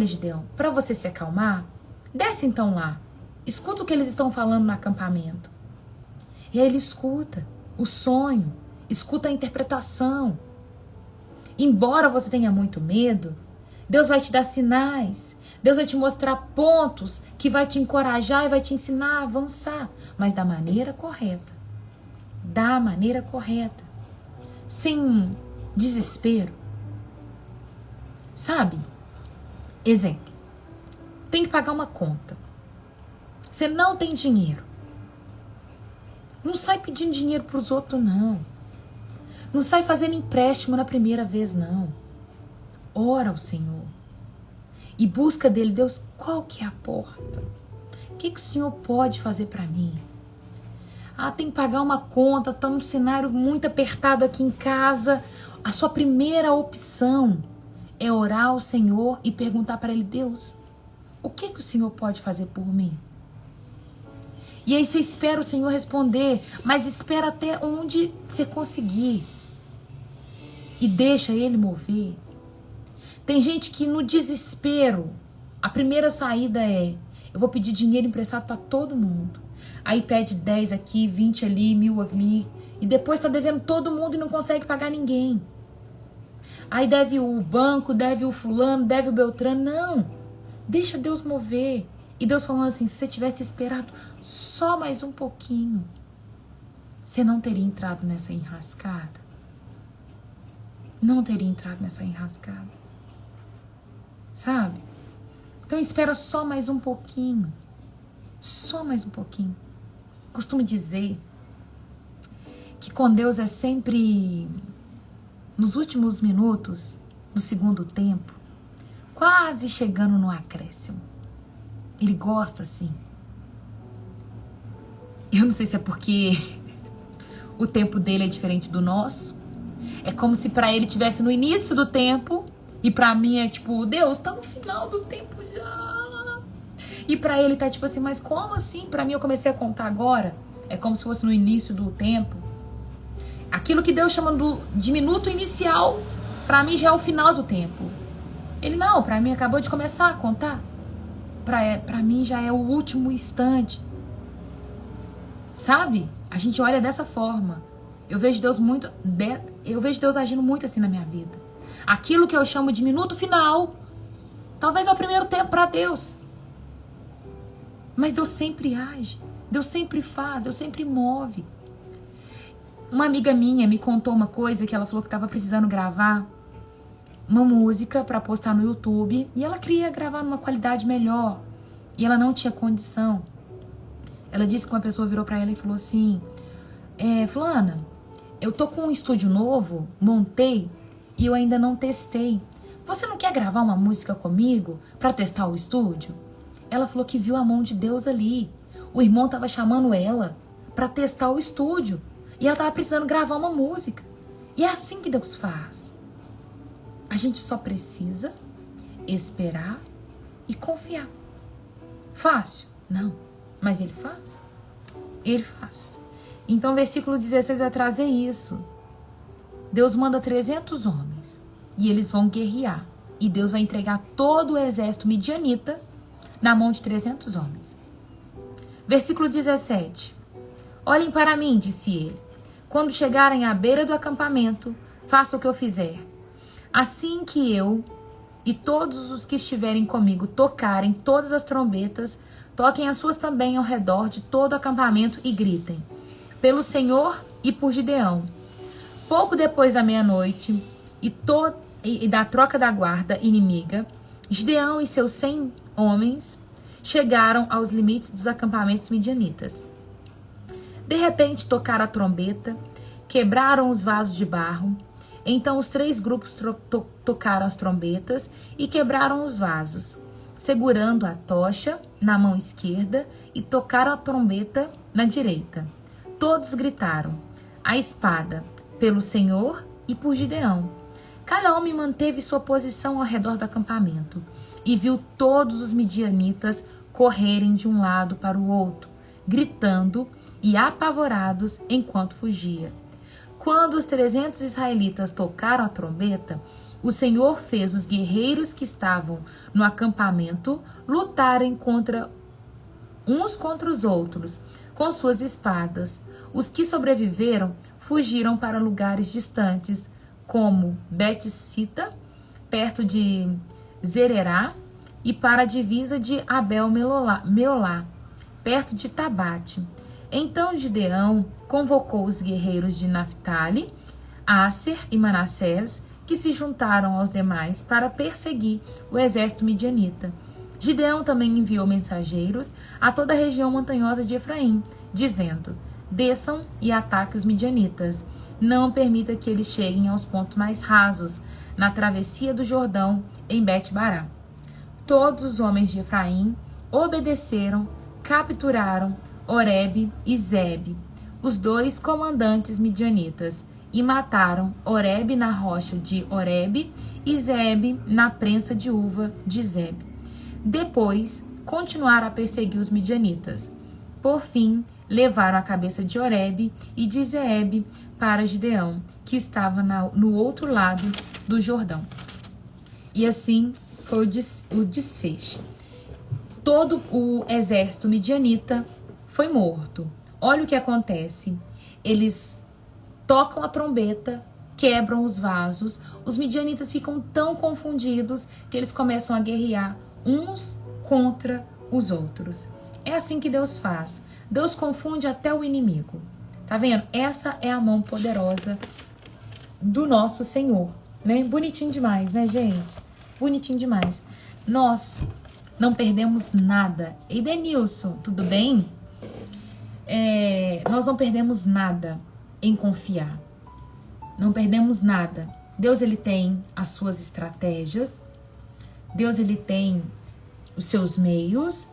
S1: Gideão, para você se acalmar, desce então lá, escuta o que eles estão falando no acampamento. E aí ele escuta o sonho, escuta a interpretação. Embora você tenha muito medo, Deus vai te dar sinais. Deus vai te mostrar pontos que vai te encorajar e vai te ensinar a avançar. Mas da maneira correta. Da maneira correta. Sem desespero. Sabe? Exemplo. Tem que pagar uma conta. Você não tem dinheiro. Não sai pedindo dinheiro para os outros, não. Não sai fazendo empréstimo na primeira vez, não. Ora ao Senhor. E busca dele, Deus, qual que é a porta? O que o Senhor pode fazer para mim? Ah, tem que pagar uma conta, tá num cenário muito apertado aqui em casa. A sua primeira opção é orar ao Senhor e perguntar para ele, Deus, o que o Senhor pode fazer por mim? E aí você espera o Senhor responder, mas espera até onde você conseguir. E deixa ele mover. Tem gente que no desespero, a primeira saída é, eu vou pedir dinheiro emprestado para todo mundo. Aí pede 10 aqui, 20 ali, 1000 ali. E depois tá devendo todo mundo e não consegue pagar ninguém. Aí deve o banco, deve o fulano, deve o Beltrano. Não, deixa Deus mover. E Deus falando assim, se você tivesse esperado só mais um pouquinho, você não teria entrado nessa enrascada. Não teria entrado nessa enrascada. Sabe? Então espera só mais um pouquinho. Só mais um pouquinho. Costumo dizer que com Deus é sempre nos últimos minutos do segundo tempo, quase chegando no acréscimo. Ele gosta assim. Eu não sei se é porque o tempo dele é diferente do nosso. É como se pra ele tivesse no início do tempo e pra mim é tipo, Deus, tá no final do tempo já. E pra ele tá tipo assim, mas como assim? Pra mim eu comecei a contar agora. É como se fosse no início do tempo. Aquilo que Deus chama de minuto inicial, pra mim já é o final do tempo. Ele não, pra mim acabou de começar a contar. Pra mim já é o último instante. Sabe? A gente olha dessa forma. Eu vejo Deus agindo muito assim na minha vida. Aquilo que eu chamo de minuto final, talvez é o primeiro tempo para Deus. Mas Deus sempre age. Deus sempre faz, Deus sempre move. Uma amiga minha me contou uma coisa que ela falou que estava precisando gravar uma música para postar no YouTube e ela queria gravar numa qualidade melhor e ela não tinha condição. Ela disse que uma pessoa virou para ela e falou assim, fulana, eu tô com um estúdio novo, montei e eu ainda não testei. Você não quer gravar uma música comigo para testar o estúdio? Ela falou que viu a mão de Deus ali. O irmão tava chamando ela para testar o estúdio e ela tava precisando gravar uma música. E é assim que Deus faz. A gente só precisa esperar e confiar. Fácil? Não. Mas ele faz. Ele faz. Então, o versículo 16 vai trazer isso. Deus manda 300 homens e eles vão guerrear. E Deus vai entregar todo o exército midianita na mão de 300 homens. Versículo 17. Olhem para mim, disse ele. Quando chegarem à beira do acampamento, faça o que eu fizer. Assim que eu e todos os que estiverem comigo tocarem todas as trombetas, toquem as suas também ao redor de todo o acampamento e gritem, pelo Senhor e por Gideão. Pouco depois da meia-noite e da troca da guarda inimiga, Gideão e seus 100 homens chegaram aos limites dos acampamentos midianitas. De repente tocaram a trombeta, quebraram os vasos de barro. Então os 3 grupos tocaram as trombetas e quebraram os vasos, segurando a tocha na mão esquerda e tocaram a trombeta na direita. Todos gritaram, a espada, pelo Senhor e por Gideão. Cada homem manteve sua posição ao redor do acampamento e viu todos os midianitas correrem de um lado para o outro, gritando e apavorados enquanto fugia. Quando os 300 israelitas tocaram a trombeta, o Senhor fez os guerreiros que estavam no acampamento lutarem uns contra os outros, com suas espadas. Os que sobreviveram fugiram para lugares distantes, como Bet-Sita, perto de Zererá e para a divisa de Abel-Meolá, perto de Tabate. Então Gideão convocou os guerreiros de Naphtali, Asser e Manassés, que se juntaram aos demais para perseguir o exército midianita. Gideão também enviou mensageiros a toda a região montanhosa de Efraim, dizendo: desçam e ataquem os midianitas. Não permita que eles cheguem aos pontos mais rasos, na travessia do Jordão, em Bet-Bará. Todos os homens de Efraim obedeceram, capturaram Oreb e Zebe, os dois comandantes midianitas, e mataram Oreb na rocha de Oreb e Zebe na prensa de uva de Zebe. Depois, continuaram a perseguir os midianitas. Por fim, levaram a cabeça de Oreb e de Zebe para Gideão, que estava no outro lado do Jordão. E assim foi o desfecho. Todo o exército midianita foi morto. Olha o que acontece. Eles tocam a trombeta, quebram os vasos. Os midianitas ficam tão confundidos que eles começam a guerrear uns contra os outros. É assim que Deus faz. Deus confunde até o inimigo. Tá vendo? Essa é a mão poderosa do nosso Senhor, né? Bonitinho demais, né, gente? Bonitinho demais. Nós não perdemos nada. E Denilson, tudo bem? Nós não perdemos nada em confiar. Não perdemos nada. Deus, ele tem as suas estratégias. Deus, ele tem os seus meios.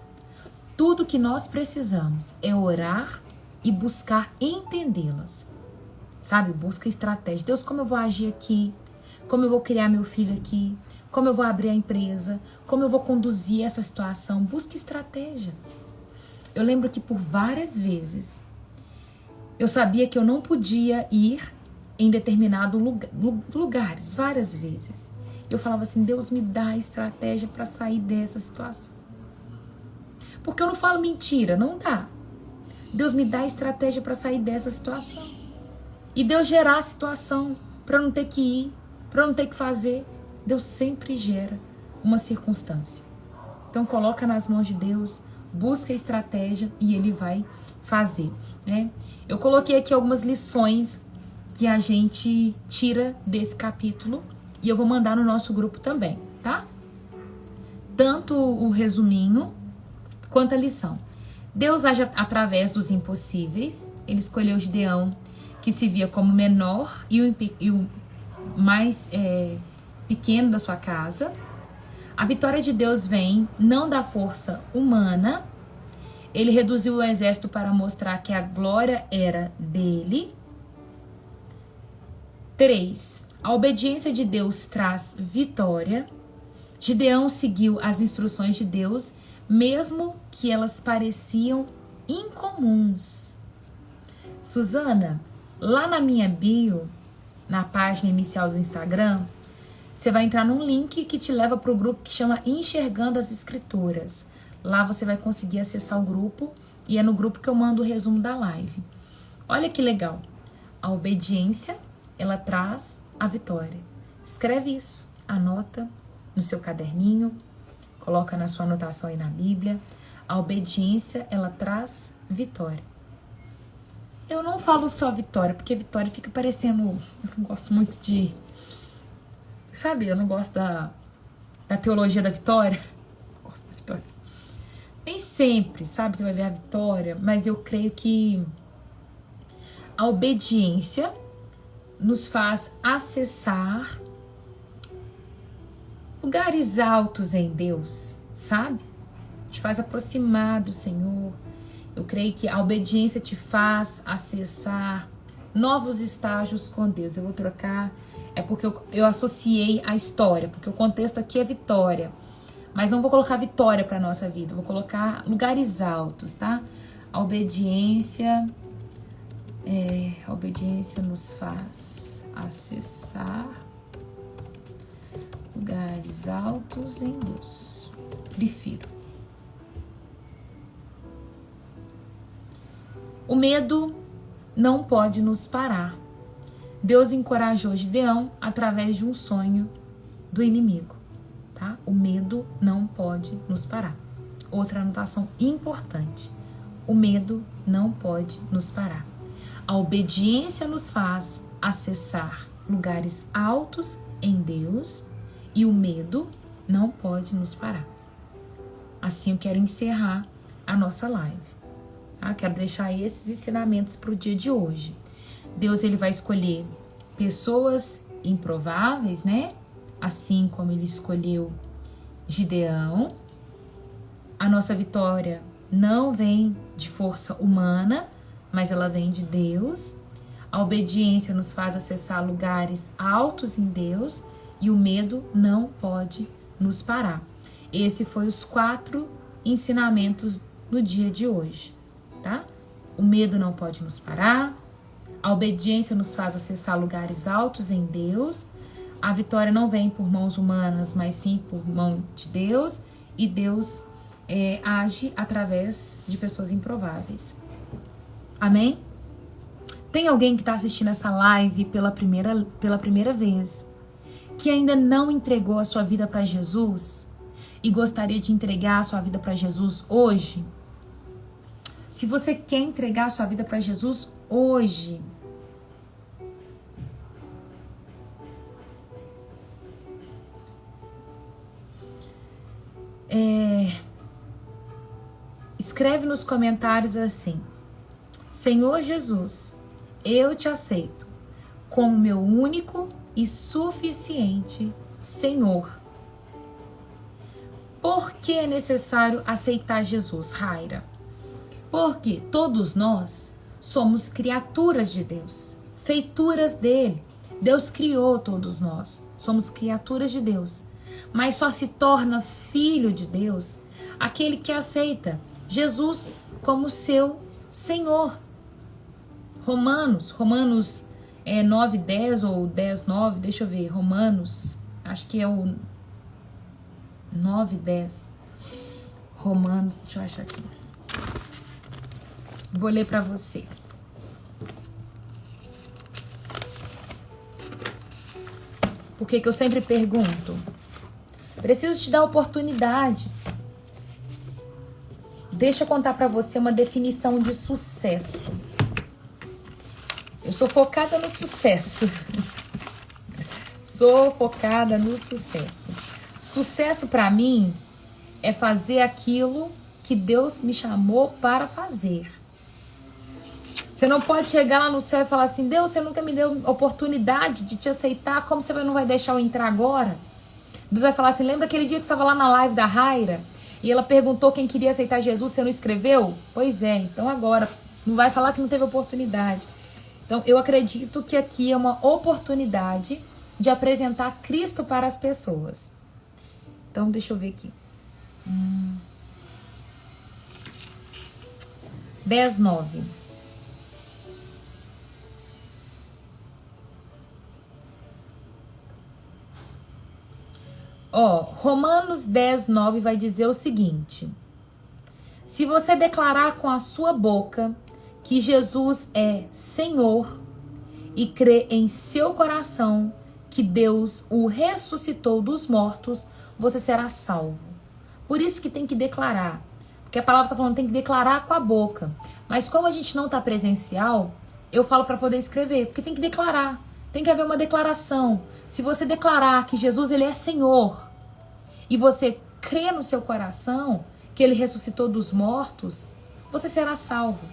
S1: Tudo que nós precisamos é orar e buscar entendê-las. Sabe? Busca estratégia. Deus, como eu vou agir aqui? Como eu vou criar meu filho aqui? Como eu vou abrir a empresa? Como eu vou conduzir essa situação? Busca estratégia. Eu lembro que por várias vezes eu sabia que eu não podia ir em determinados lugares, várias vezes. Eu falava assim: Deus, me dá estratégia para sair dessa situação. Porque eu não falo mentira, não dá. Deus, me dá estratégia para sair dessa situação. E Deus gerar a situação para não ter que ir, para não ter que fazer. Deus sempre gera uma circunstância. Então coloca nas mãos de Deus, busca a estratégia e Ele vai fazer, né? Eu coloquei aqui algumas lições que a gente tira desse capítulo e eu vou mandar no nosso grupo também, tá? Tanto o resuminho quanto a lição. Deus age através dos impossíveis. Ele escolheu Gideão, que se via como menor e o mais pequeno da sua casa. A vitória de Deus vem não da força humana. Ele reduziu o exército para mostrar que a glória era dele. 3. A obediência de Deus traz vitória. Gideão seguiu as instruções de Deus, mesmo que elas pareciam incomuns. Suzana, lá na minha bio, na página inicial do Instagram, você vai entrar num link que te leva para o grupo que chama Enxergando as Escrituras. Lá você vai conseguir acessar o grupo e é no grupo que eu mando o resumo da live. Olha que legal. A obediência, ela traz a vitória. Escreve isso, anota no seu caderninho, coloca na sua anotação aí na Bíblia. A obediência, ela traz vitória. Eu não falo só vitória, porque vitória fica parecendo... Eu não gosto muito de... Sabe, eu não gosto da teologia da vitória. Eu gosto da vitória. Nem sempre, sabe, você vai ver a vitória, mas eu creio que a obediência nos faz acessar lugares altos em Deus, sabe? Te faz aproximar do Senhor. Eu creio que a obediência te faz acessar novos estágios com Deus. Eu vou trocar, é porque eu associei a história, porque o contexto aqui é vitória. Mas não vou colocar vitória para nossa vida, vou colocar lugares altos, tá? A obediência nos faz acessar lugares altos em Deus. Prefiro. O medo não pode nos parar. Deus encorajou Gideão através de um sonho do inimigo, tá? O medo não pode nos parar. Outra anotação importante. O medo não pode nos parar. A obediência nos faz acessar lugares altos em Deus e o medo não pode nos parar. Assim eu quero encerrar a nossa live. Tá? Quero deixar aí esses ensinamentos para o dia de hoje. Deus, ele vai escolher pessoas improváveis, né? Assim como ele escolheu Gideão. A nossa vitória não vem de força humana, mas ela vem de Deus. A obediência nos faz acessar lugares altos em Deus e o medo não pode nos parar. Esse foi os 4 ensinamentos no dia de hoje, tá? O medo não pode nos parar. A obediência nos faz acessar lugares altos em Deus. A vitória não vem por mãos humanas, mas sim por mão de Deus. E Deus age através de pessoas improváveis. Amém? Tem alguém que está assistindo essa live pela primeira vez, que ainda não entregou a sua vida para Jesus e gostaria de entregar a sua vida para Jesus hoje? Se você quer entregar a sua vida para Jesus hoje, escreve nos comentários assim: Senhor Jesus, eu te aceito como meu único e suficiente Senhor. Por que é necessário aceitar Jesus, Raira? Porque todos nós somos criaturas de Deus, feituras dele. Deus criou todos nós, somos criaturas de Deus. Mas só se torna filho de Deus aquele que aceita Jesus como seu Senhor. Romanos 9:10 ou 10:9, deixa eu ver, Romanos, acho que é o 9:10. Romanos, deixa eu achar aqui. Vou ler para você. Por que eu sempre pergunto? Preciso te dar oportunidade. Deixa eu contar para você uma definição de sucesso. Eu sou focada no sucesso. Sou focada no sucesso. Sucesso para mim é fazer aquilo que Deus me chamou para fazer. Você não pode chegar lá no céu e falar assim: Deus, você nunca me deu oportunidade de te aceitar, como você não vai deixar eu entrar agora? Deus vai falar assim: lembra aquele dia que você estava lá na live da Raira e ela perguntou quem queria aceitar Jesus, você não escreveu? Pois é, então agora não vai falar que não teve oportunidade. Então eu acredito que aqui é uma oportunidade de apresentar Cristo para as pessoas. Então deixa eu ver aqui. 10:9. Romanos 10:9 vai dizer o seguinte: se você declarar com a sua boca que Jesus é Senhor e crer em seu coração que Deus o ressuscitou dos mortos, você será salvo. Por isso que tem que declarar. Porque a palavra está falando tem que declarar com a boca. Mas como a gente não está presencial, eu falo para poder escrever. Porque tem que declarar. Tem que haver uma declaração. Se você declarar que Jesus ele é Senhor e você crê no seu coração que ele ressuscitou dos mortos, você será salvo.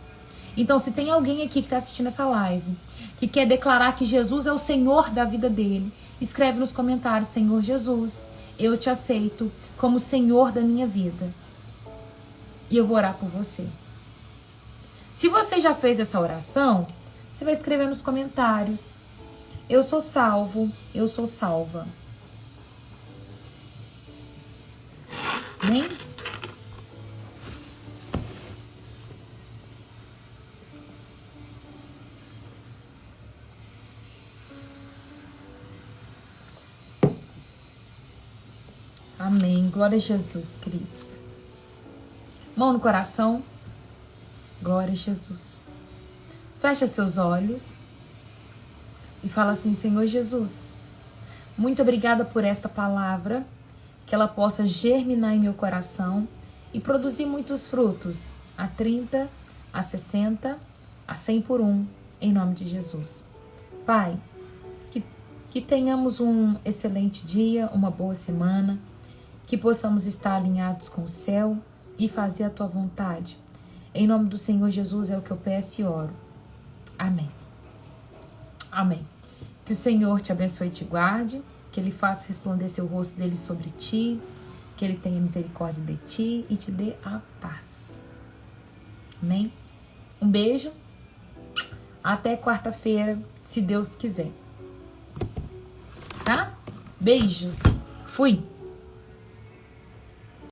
S1: Então, se tem alguém aqui que está assistindo essa live que quer declarar que Jesus é o Senhor da vida dele, escreve nos comentários: Senhor Jesus, eu te aceito como Senhor da minha vida. E eu vou orar por você. Se você já fez essa oração, você vai escrever nos comentários: eu sou salvo, eu sou salva. Amém? Amém. Glória a Jesus, Cris. Mão no coração. Glória a Jesus. Fecha seus olhos e fala assim: Senhor Jesus, muito obrigada por esta palavra que ela possa germinar em meu coração e produzir muitos frutos, a 30, a 60, a 100 por um, em nome de Jesus. Pai, que tenhamos um excelente dia, uma boa semana, que possamos estar alinhados com o céu e fazer a Tua vontade. Em nome do Senhor Jesus é o que eu peço e oro. Amém. Amém. Que o Senhor te abençoe e te guarde, que Ele faça resplandecer o rosto dele sobre ti, que Ele tenha misericórdia de ti e te dê a paz. Amém? Um beijo. Até quarta-feira, se Deus quiser. Tá? Beijos. Fui.